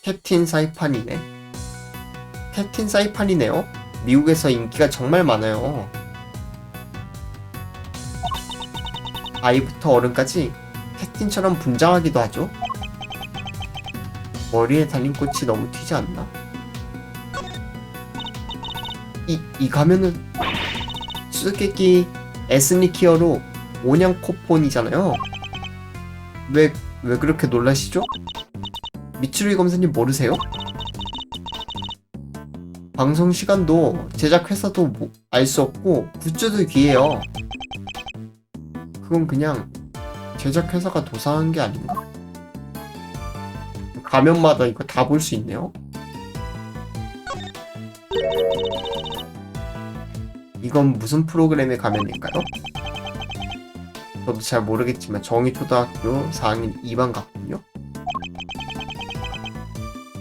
캡틴 사이판이네. 캡틴 사이판이네요. 미국에서 인기가 정말 많아요. 아이부터 어른까지 캡틴처럼 분장하기도 하죠. 머리에 달린 꽃이 너무 튀지 않나? 이 가면은 수수께끼 에스닉 히어로 오냥코폰이잖아요. 왜 그렇게 놀라시죠? 미츠루이 검사님 모르세요? 방송 시간도 제작 회사도 알 수 없고 굿즈도 귀해요. 그건 그냥 제작 회사가 도사한 게 아닌가? 가면마다 이거 다 볼 수 있네요. 이건 무슨 프로그램의 가면일까요? 저도 잘 모르겠지만 정의초등학교 4학년 2반 같군요.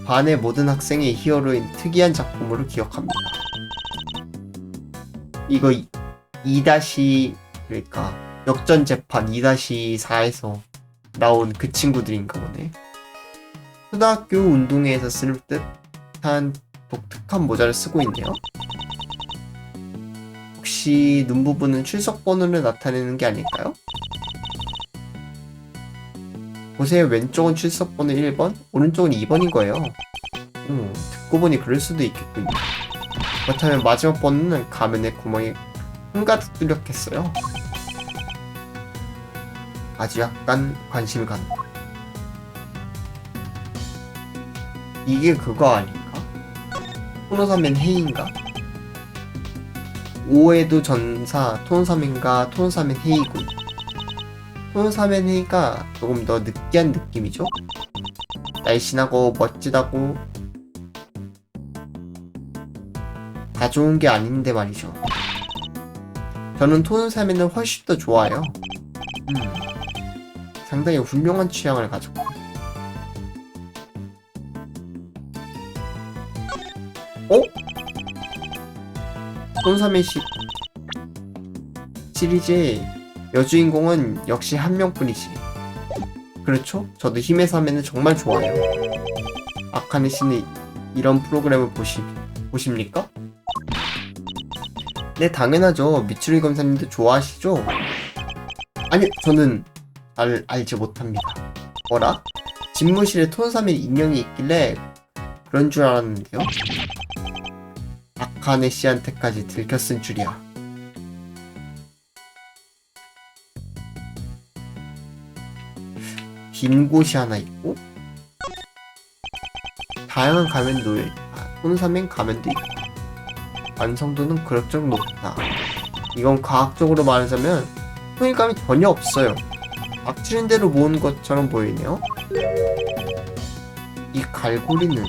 반의 모든 학생의 히어로인 특이한 작품으로 기억합니다. 이거 2- 그러니까 역전재판 2-4에서 나온 그 친구들인가 보네. 초등학교 운동회에서 쓸 듯한 독특한 모자를 쓰고 있네요. 혹시 눈 부분은 출석 번호를 나타내는 게 아닐까요? 보세요. 왼쪽은 출석 번호 1번, 오른쪽은 2번인 거예요. 듣고 보니 그럴 수도 있겠군요. 그렇다면 마지막 번호는 가면의 구멍이 한가득 뚫렸겠어요. 아주 약간 관심을 갖는 거. 이게 그거 아닌가? 토노사멘 헤이인가? 오에도 전사 토노사멘과 토노사멘 헤이군. 토노사멘 헤이가 조금 더 느끼한 느낌이죠? 날씬하고 멋지다고 다 좋은 게 아닌데 말이죠. 저는 토노사멘을 훨씬 더 좋아해요. 상당히 훌륭한 취향을 가졌고. 토노사멘 시리즈의 여주인공은 역시 한 명뿐이지. 그렇죠? 저도 힘의 사면을 정말 좋아해요. 아카네 씨는 이런 프로그램을 보십니까? 네, 당연하죠. 미츠루이 검사님도 좋아하시죠? 아니, 저는 알지 못합니다. 뭐라? 집무실에 토노사멘 인형이 있길래 그런 줄 알았는데요. 아카네 씨한테까지 들켰을 줄이야. 빈 곳이 하나 있고 다양한 가면도 토노사멘 가면도 있고 완성도는 그럭저럭 높다. 이건 과학적으로 말하자면 통일감이 전혀 없어요. 악질인 대로 모은 것처럼 보이네요. 이 갈고리는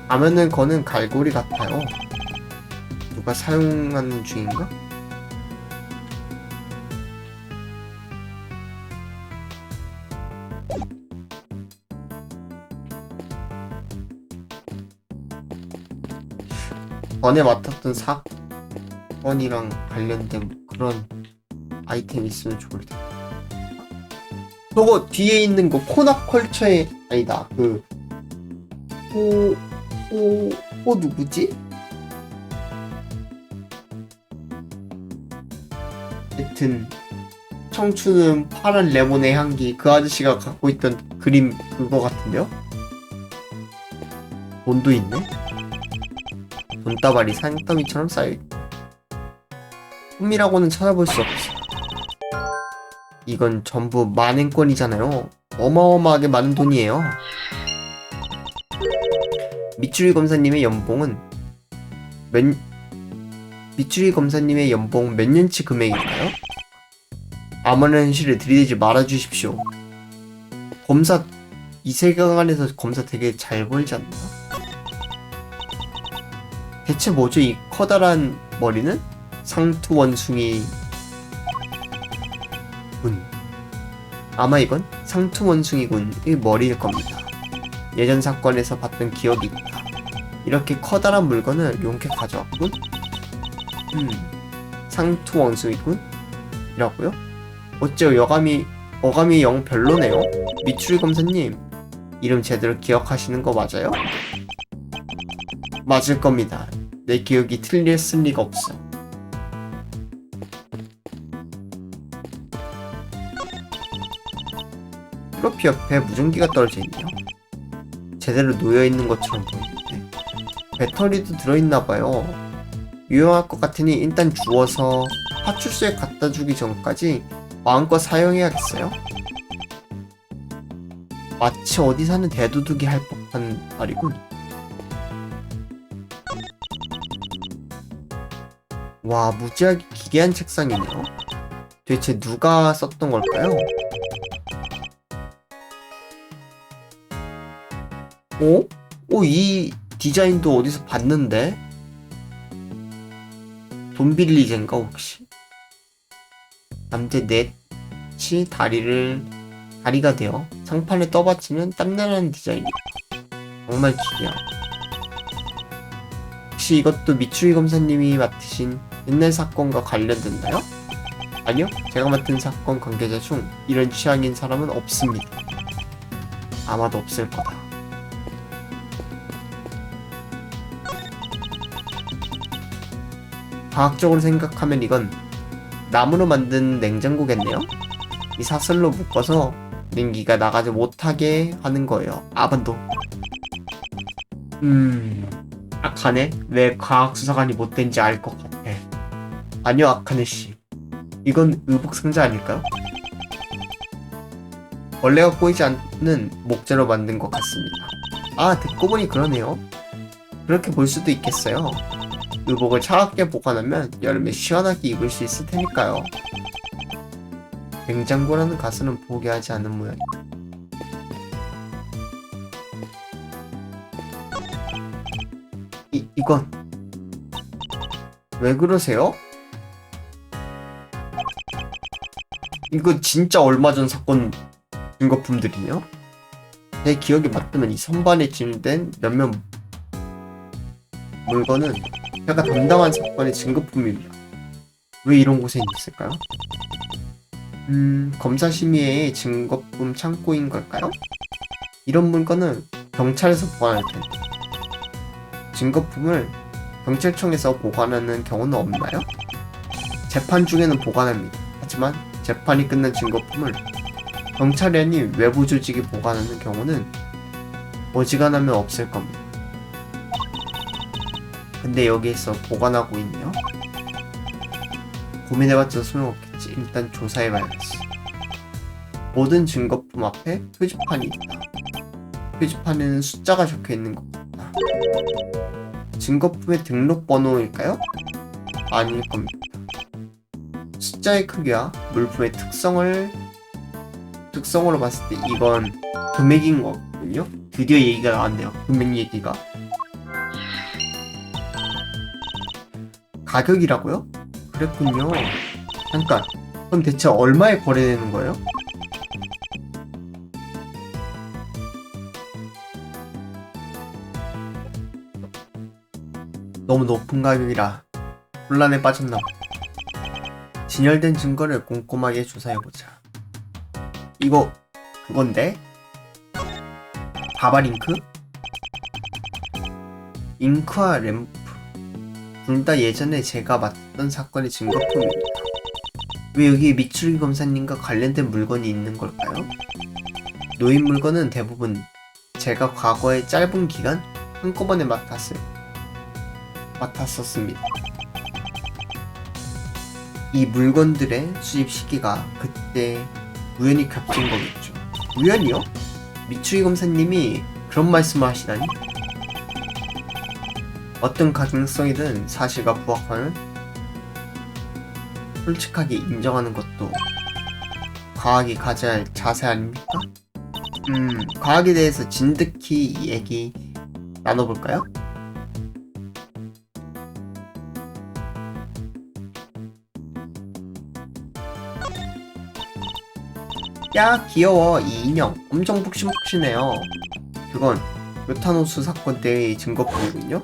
가면을 거는 갈고리 같아요. 누가 사용하는 중인가? 전에 맡았던 사건이랑 관련된 그런 아이템이 있으면 좋을 텐데. 저거 뒤에 있는 거 코나컬처의 아니다. 누구지? 하여튼 청춘은 파란 레몬의 향기, 그 아저씨가 갖고 있던 그림 그거 같은데요? 돈도 있네? 돈다발이 산더미처럼 쌓여있고 꿈이라고는 찾아볼 수 없어. 이건 전부 만엔권이잖아요. 어마어마하게 많은 돈이에요. 미츠루이 검사님의 연봉은 미츠루이 검사님의 연봉 몇 년치 금액일까요? 암울한 현실을 들이대지 말아주십시오. 검사 이 세계관에서 검사 되게 잘 벌지 않나? 대체 뭐죠? 이 커다란 머리는? 상투 원숭이 군. 아마 이건 상투 원숭이 군의 머리일 겁니다. 예전 사건에서 봤던 기억이 있다. 이렇게 커다란 물건을 용케 가져왔군? 상투 원숭이 군이라고요? 어째요? 어감이 영 별로네요. 미츠루이 검사님, 이름 제대로 기억하시는 거 맞아요? 맞을 겁니다. 내 기억이 틀렸을 리가 없어. 트로피 옆에 무전기가 떨어져 있네요. 제대로 놓여있는 것처럼 보이는데 배터리도 들어있나봐요. 유용할 것 같으니 일단 주워서 파출소에 갖다 주기 전까지 마음껏 사용해야겠어요. 마치 어디 사는 대도둑이 할 법한 말이군. 와, 무지하게 기괴한 책상이네요. 도대체 누가 썼던 걸까요? 어? 이 디자인도 어디서 봤는데? 돈빌리젠가 혹시? 남자 넷이 다리가 되어 상판에 떠받치는 땀나는 디자인이다. 정말 기괴함. 혹시 이것도 미추리 검사님이 맡으신 옛날 사건과 관련된다요? 아니요, 제가 맡은 사건 관계자 중 이런 취향인 사람은 없습니다. 아마도 없을 거다. 과학적으로 생각하면 이건 나무로 만든 냉장고겠네요? 이 사슬로 묶어서 냉기가 나가지 못하게 하는 거예요. 아반도. 아카네? 왜 과학수사관이 못된지 알 것 같아. 아니요, 아카네씨. 이건 의복상자 아닐까요? 벌레가 꼬이지 않는 목재로 만든 것 같습니다. 아, 듣고 보니 그러네요. 그렇게 볼 수도 있겠어요. 의복을 차갑게 보관하면 여름에 시원하게 입을 수 있을 테니까요. 냉장고라는 가설은 포기하지 않은 모양이다. 이건 왜 그러세요? 이거 진짜 얼마 전 사건 증거품들이네요? 제 기억이 맞다면 이 선반에 진열된 몇몇 물건은 제가 담당한 사건의 증거품입니다. 왜 이런 곳에 있을까요? 검사심의회의 증거품 창고인 걸까요? 이런 물건은 경찰에서 보관할 텐데 증거품을 경찰청에서 보관하는 경우는 없나요? 재판 중에는 보관합니다. 하지만 재판이 끝난 증거품을 경찰이 아닌 외부 조직이 보관하는 경우는 어지간하면 없을 겁니다. 근데 여기에서 보관하고 있네요. 고민해봤자 소용없겠지. 일단 조사해봐야겠어. 모든 증거품 앞에 표지판이 있다. 표지판에는 숫자가 적혀있는 것 같다. 증거품의 등록번호일까요? 아닐 겁니다. 숫자의 크기와 물품의 특성으로 봤을 때 이건 금액인 거군요. 드디어 얘기가 나왔네요. 금액 얘기가. 가격이라고요? 그랬군요. 잠깐, 그럼 대체 얼마에 거래되는 거예요? 너무 높은 가격이라 혼란에 빠졌나 봐. 진열된 증거를 꼼꼼하게 조사해보자. 이거 그건데? 바바링크? 잉크와 램프 둘 다 예전에 제가 맡던 사건의 증거품입니다. 왜 여기 미추리 검사님과 관련된 물건이 있는 걸까요? 놓인 물건은 대부분 제가 과거에 짧은 기간 한꺼번에 맡았었습니다. 이 물건들의 수집 시기가 그때 우연히 겹친 거겠죠. 우연이요? 미추리 검사님이 그런 말씀을 하시다니? 어떤 가능성이든 사실과 부합하면 솔직하게 인정하는 것도 과학이 가져야 할 자세 아닙니까? 과학에 대해서 진득히 얘기 나눠볼까요? 야, 귀여워. 이 인형 엄청 푹신푹신해요. 그건 요타노스 사건 때의 증거품이군요.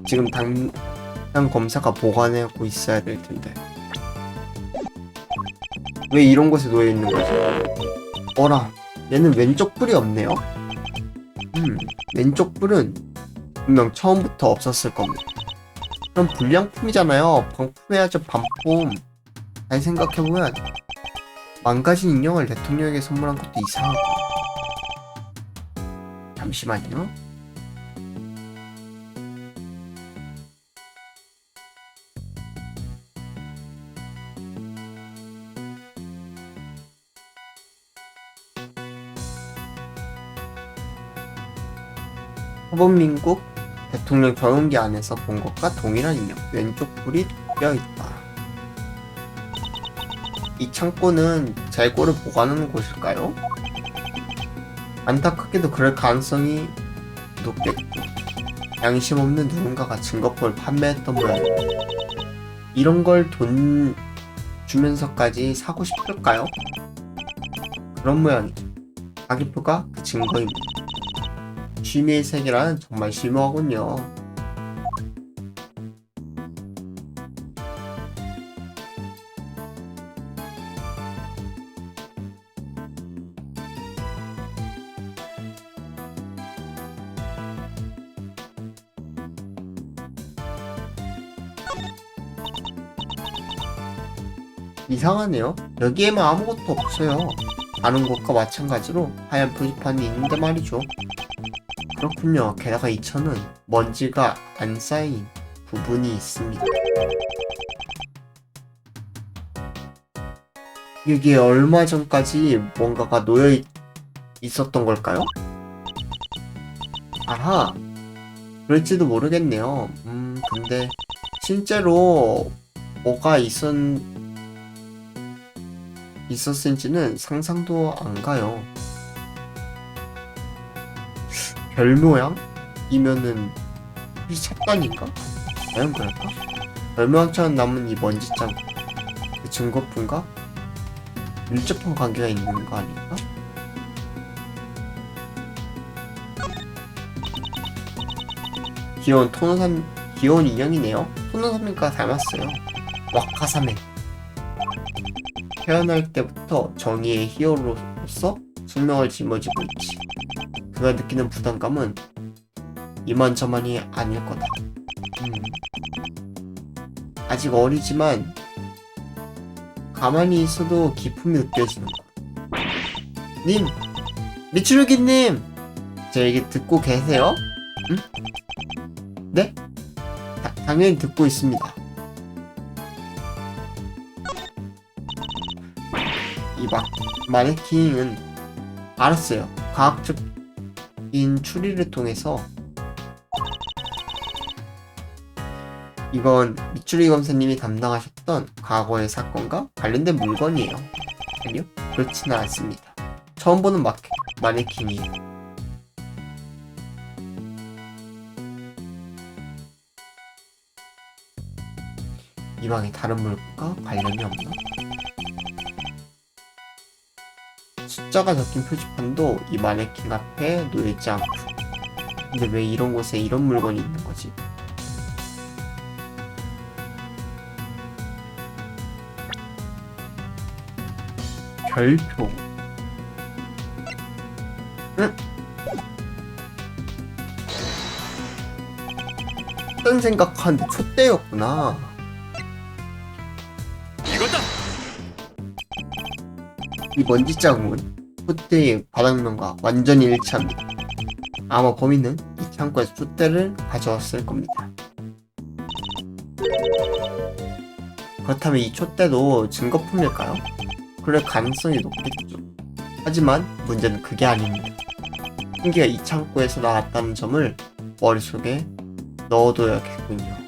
지금 담당 검사가 보관하고 있어야 될 텐데 왜 이런 곳에 놓여 있는 거지? 어라, 얘는 왼쪽 뿔이 없네요. 왼쪽 뿔은 분명 처음부터 없었을 겁니다. 그럼 불량품이잖아요. 반품해야죠, 반품. 잘 생각해보면 망가진 인형을 대통령에게 선물한 것도 이상하고. 잠시만요. 사법민국 대통령 경운기 안에서 본 것과 동일한 인형, 왼쪽 뿔이 뼈있다. 이 창고는 재고를 보관하는 곳일까요? 안타깝게도 그럴 가능성이 높겠고, 양심 없는 누군가가 증거품을 판매했던 모양이다. 이런 걸 돈 주면서까지 사고 싶을까요? 그런 모양이죠. 가계표가 그 증거입니다. 취미의 세계란 정말 심오하군요. 이상하네요. 여기에만 아무것도 없어요. 다른 곳과 마찬가지로 하얀 표지판이 있는데 말이죠. 그렇군요. 게다가 이 천은 먼지가 안 쌓인 부분이 있습니다. 이게 얼마 전까지 뭔가가 놓여 있었던 걸까요? 아하, 그럴지도 모르겠네요. 근데 실제로 뭐가 있었는지는 상상도 안 가요. 별 모양이면은 혹시 찻단인가? 과연 그럴까? 별 모양처럼 남은 이 먼지 자국, 그 증거품과 밀접한 관계가 있는 거 아닐까? 귀여운 인형이네요. 토노사민과 닮았어요. 와카사메. 태어날 때부터 정의의 히어로로서 숙명을 짊어지고 있지. 그가 느끼는 부담감은 이만저만이 아닐 거다. 아직 어리지만 가만히 있어도 기품이 느껴지는 거. 님! 미추루기님! 제 얘기 듣고 계세요? 응? 네? 당연히 듣고 있습니다. 이 마네킹은 알았어요. 과학적인 추리를 통해서 이건 미추리 검사님이 담당하셨던 과거의 사건과 관련된 물건이에요. 아니요, 그렇지는 않습니다. 처음 보는 마네킹이에요. 이 방에 다른 물건과 관련이 없나? 숫자가 적힌 표지판도 이 마네킹 앞에 놓여있지 않고, 근데 왜 이런 곳에 이런 물건이 있는 거지? 별표. 응? 어떤 생각하는데 촛대였구나. 이거다. 이 먼지 자국은 촛대의 바닥면과 완전히 일치합니다. 아마 범인은 이 창고에서 촛대를 가져왔을 겁니다. 그렇다면 이 촛대도 증거품일까요? 그럴 가능성이 높겠죠. 하지만 문제는 그게 아닙니다. 흰기가 이 창고에서 나왔다는 점을 머릿속에 넣어둬야겠군요.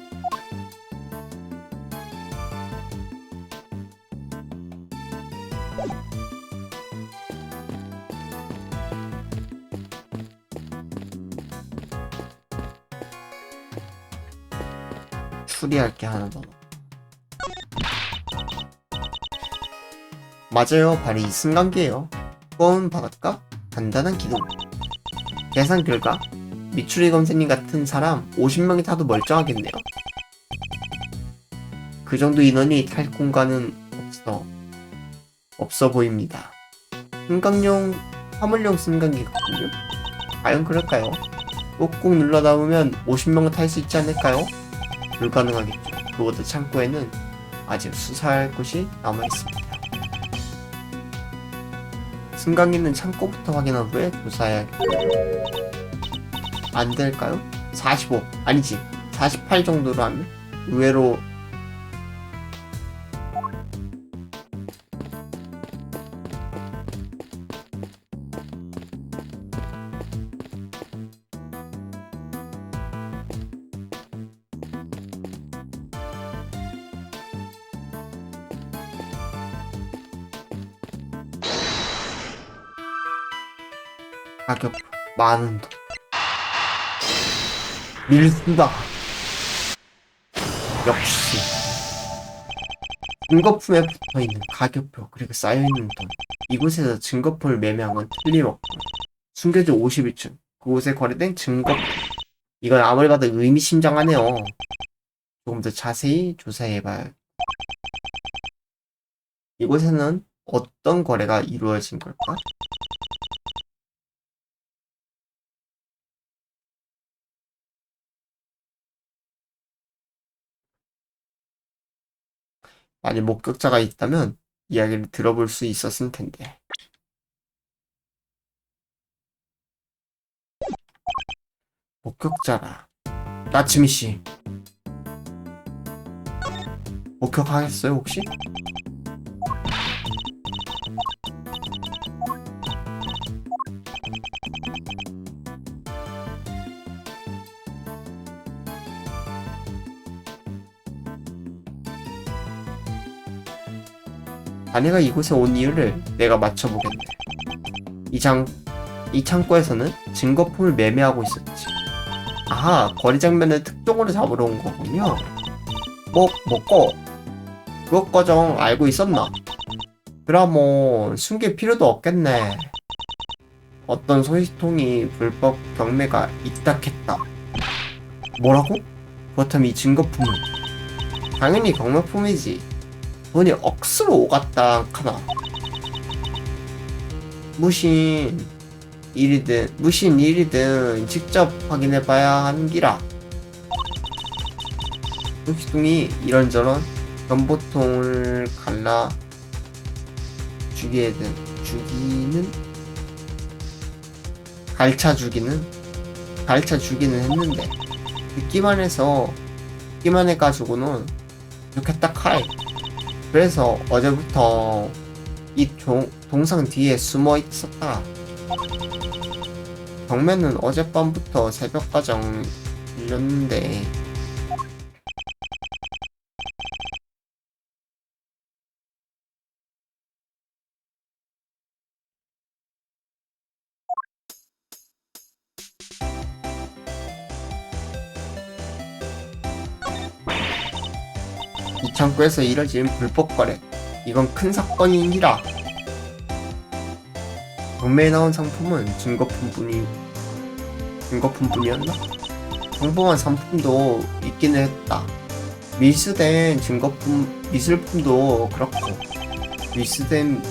추리할 게 하나 더. 맞아요. 바로 이 승강기예요. 두꺼운 바닥과 단단한 기둥. 계산 결과 미추리 검사님 같은 사람 50명이 타도 멀쩡하겠네요. 그 정도 인원이 탈 공간은 없어 보입니다. 승강용, 화물용 승강기거든요? 과연 그럴까요? 꾹꾹 눌러다 보면 50명은 탈 수 있지 않을까요? 불가능하겠죠. 그보다 창고에는 아직 수사할 곳이 남아있습니다. 승강기는 창고부터 확인한 후에 조사해야겠죠. 안 될까요? 45, 아니지, 48 정도로 하면 의외로 가격 10,000원 더. 밀수다. 역시 증거품에 붙어있는 가격표 그리고 쌓여있는 돈, 이곳에서 증거품을 매매한 건 틀림없고 숨겨진 51층 그곳에 거래된 증거품, 이건 아무리 봐도 의미심장하네요. 조금 더 자세히 조사해봐요. 이곳에는 어떤 거래가 이루어진 걸까? 만약 목격자가 있다면 이야기를 들어볼 수 있었을 텐데. 목격자라. 나츠미 씨. 목격하겠어요, 혹시? 자네가 이곳에 온 이유를 내가 맞춰보겠네. 이 창고에서는 증거품을 매매하고 있었지. 아하, 거래 장면을 특종으로 잡으러 온 거군요. 뭐고? 그것 과정 알고 있었나? 그럼 뭐 숨길 필요도 없겠네. 어떤 소식통이 불법 경매가 있다했다. 뭐라고? 그렇다면 이 증거품은 당연히 경매품이지. 돈이 억수로 오갔다 카나. 무신 일이든 직접 확인해봐야 하는 기라. 소식통이 이런저런 전보통을 갈라 갈차 주기는 했는데 듣기만 해가지고는 좋겠다 카이. 그래서 어제부터 이 동상 뒤에 숨어 있었다. 경매는 어젯밤부터 새벽까지 열렸는데 이 창고에서 이뤄진 불법 거래, 이건 큰 사건이니라. 경매에 나온 상품은 증거품뿐이었나? 평범한 상품도 있기는 했다. 밀수된 미술품도 그렇고, 밀수된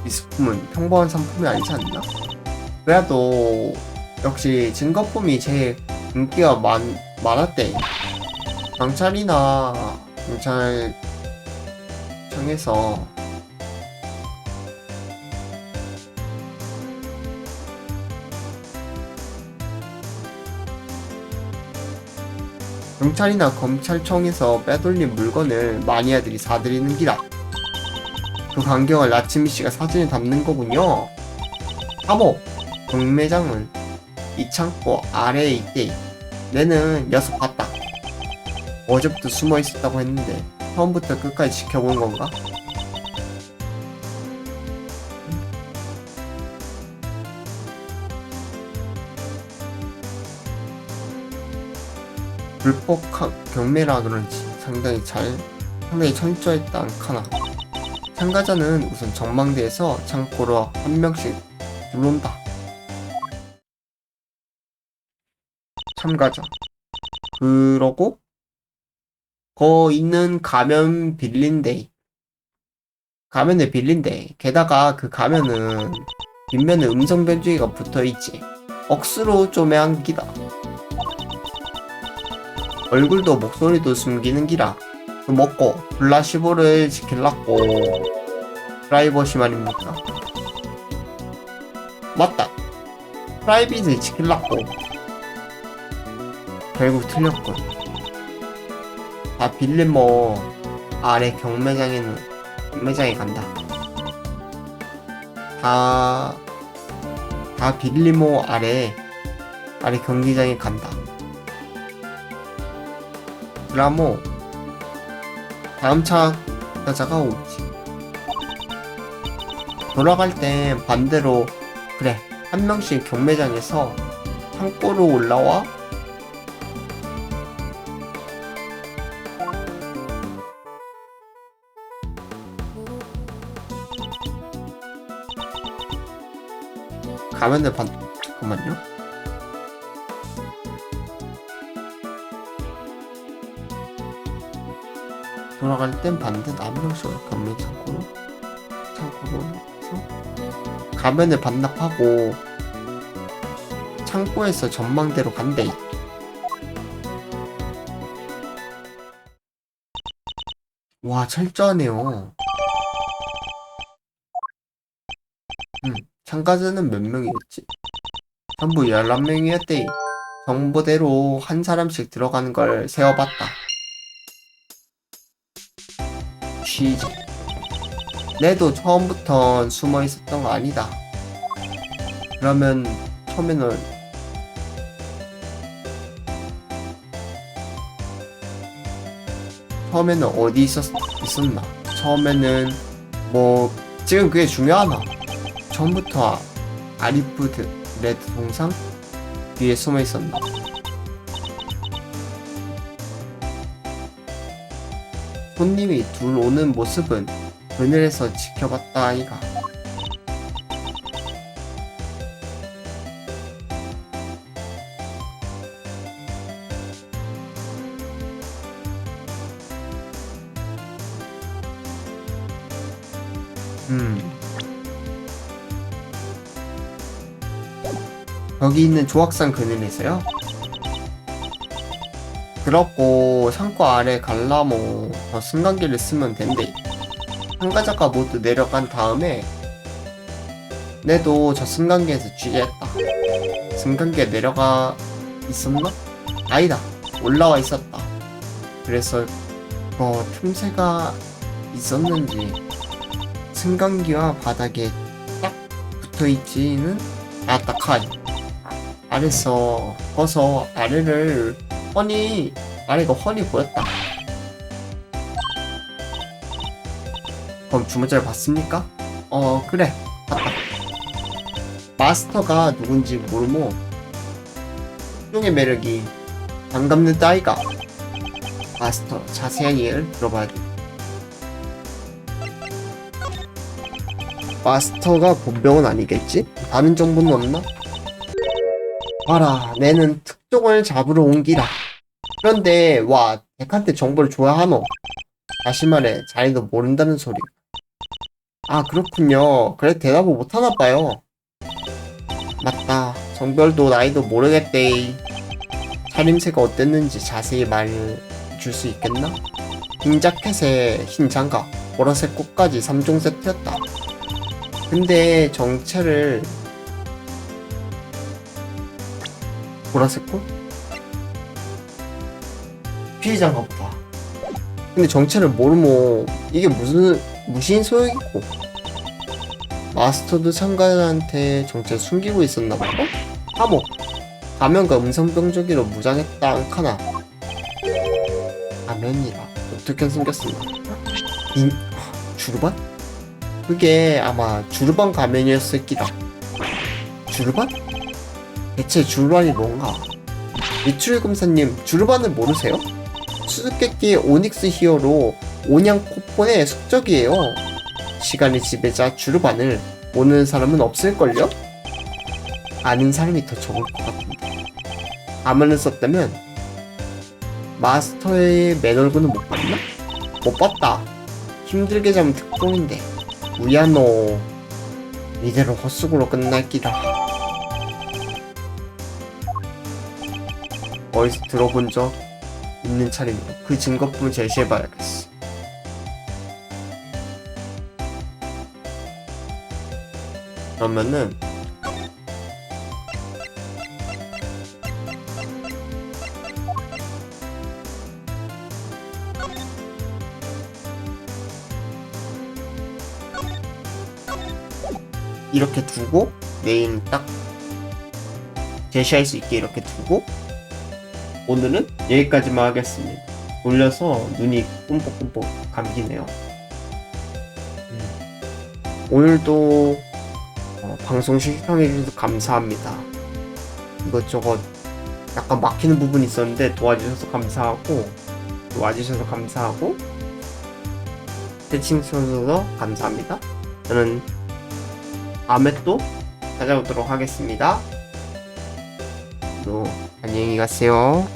미술품은 평범한 상품이 아니지 않나? 그래도 역시 증거품이 제일 인기가 많았대. 경찰청에서 경찰이나 검찰청에서 빼돌린 물건을 마니아들이 사들이는 기라. 그 광경을 나츠미 씨가 사진에 담는 거군요. 3호 경매장은 이 창고 아래에 있대. 내는 녀석 봤다. 어제부터 숨어 있었다고 했는데 처음부터 끝까지 지켜본 건가? 불법 경매라 그런지 상당히 철저했다 않카나. 참가자는 우선 전망대에서 창고로 한 명씩 들어온다. 참가자. 그러고 거 있는 가면 빌린데 가면을 빌린대. 게다가 그 가면은 뒷면에 음성 변조기가 붙어있지. 억수로 쪼매한 기다. 얼굴도 목소리도 숨기는 기라. 그 먹고 블라시보를 지킬라고 프라이버시 말입니까? 맞다. 프라이빗을 지킬라고. 결국 틀렸군. 다 빌리모 아래 경매장에 간다. 다 빌리모 아래 경기장에 간다. 그라모 다음 참가자가 오지. 돌아갈 땐 반대로 그래 한 명씩 경매장에서 창고로 올라와. 가면을 잠깐만요. 돌아갈 땐 반대 한 명씩 경매 창고로 해서 가면을 반납하고 창고에서 전망대로 간대. 와 철저하네요. 참가자는 몇 명이었지? 전부 11명이었대. 정보대로 한 사람씩 들어가는 걸 세어봤다. 취재. 내도 처음부터 숨어 있었던 거 아니다. 그러면 처음에는 어디 있었나? 처음에는 지금 그게 중요하나? 처음부터 아리푸드 레드 동상 뒤에 숨어 있었나? 손님이 둘 오는 모습은 그늘에서 지켜봤다 아이가. 여기 있는 조악산 그늘에서요? 그렇고 창고 아래 갈라모 승강기를 쓰면 된대. 참가자가 모두 내려간 다음에 내도 저 승강기에서 취재했다. 승강기에 내려가 있었나? 아니다. 올라와 있었다. 그래서 틈새가 있었는지 승강기와 바닥에 딱 붙어있지는 딱하니 아래서 벗어 아래가 훤히 보였다. 그럼 주문자를 봤습니까? 그래 봤다. 마스터가 누군지 모르모 의 매력이 반갑는다 아이가. 마스터 자세한 이해를 들어봐야 돼. 마스터가 본병은 아니겠지? 다른 정보는 없나? 봐라, 내는 특종을 잡으러 온 기라. 그런데 와 덱한테 정보를 줘야 하노? 다시 말해 자네도 모른다는 소리. 아 그렇군요. 그래 대답을 못하나 봐요. 맞다. 정별도 나이도 모르겠대. 차림새가 어땠는지 자세히 말해줄 수 있겠나? 흰 자켓에 흰 장갑, 보라색 꽃까지 3종 세트였다. 근데 정체를 보라색 꽃? 피해자인가 보다. 근데 정체를 모르면 이게 무슨 소용이고. 마스터도 참가자한테 정체를 숨기고 있었나 봐. 하모 가면과 음성병조기로 무장했다 않카나. 가면이라 어떻게 생겼었나? 주르반? 그게 아마 주르반 가면이었을 기다. 주르반? 대체 주르반이 뭔가? 미추리 검사님, 주르반을 모르세요? 수수께끼의 오닉스 히어로 온양코폰의 숙적이에요. 시간의 지배자 주르반을 모르는 사람은 없을걸요? 아는 사람이 더 적을 것 같은데. 가면을 썼다면 마스터의 맨 얼굴은 못 봤나? 못 봤다. 힘들게 잡은 특종인데 우야노 이대로 헛수고로 끝날 기라. 어디서 들어본 적 있는 차례니까 그 증거품을 제시해봐야겠어. 그러면은 이렇게 두고 내일 딱 제시할 수 있게 이렇게 두고 오늘은 여기까지만 하겠습니다. 돌려서 눈이 꿈뻑꿈뻑 감기네요. 오늘도 방송 시청해주셔서 감사합니다. 이것저것 약간 막히는 부분이 있었는데 도와주셔서 감사하고 와주셔서 감사하고 채팅쳐주셔서 감사합니다. 저는 다음에 또 찾아오도록 하겠습니다. 안녕히 가세요.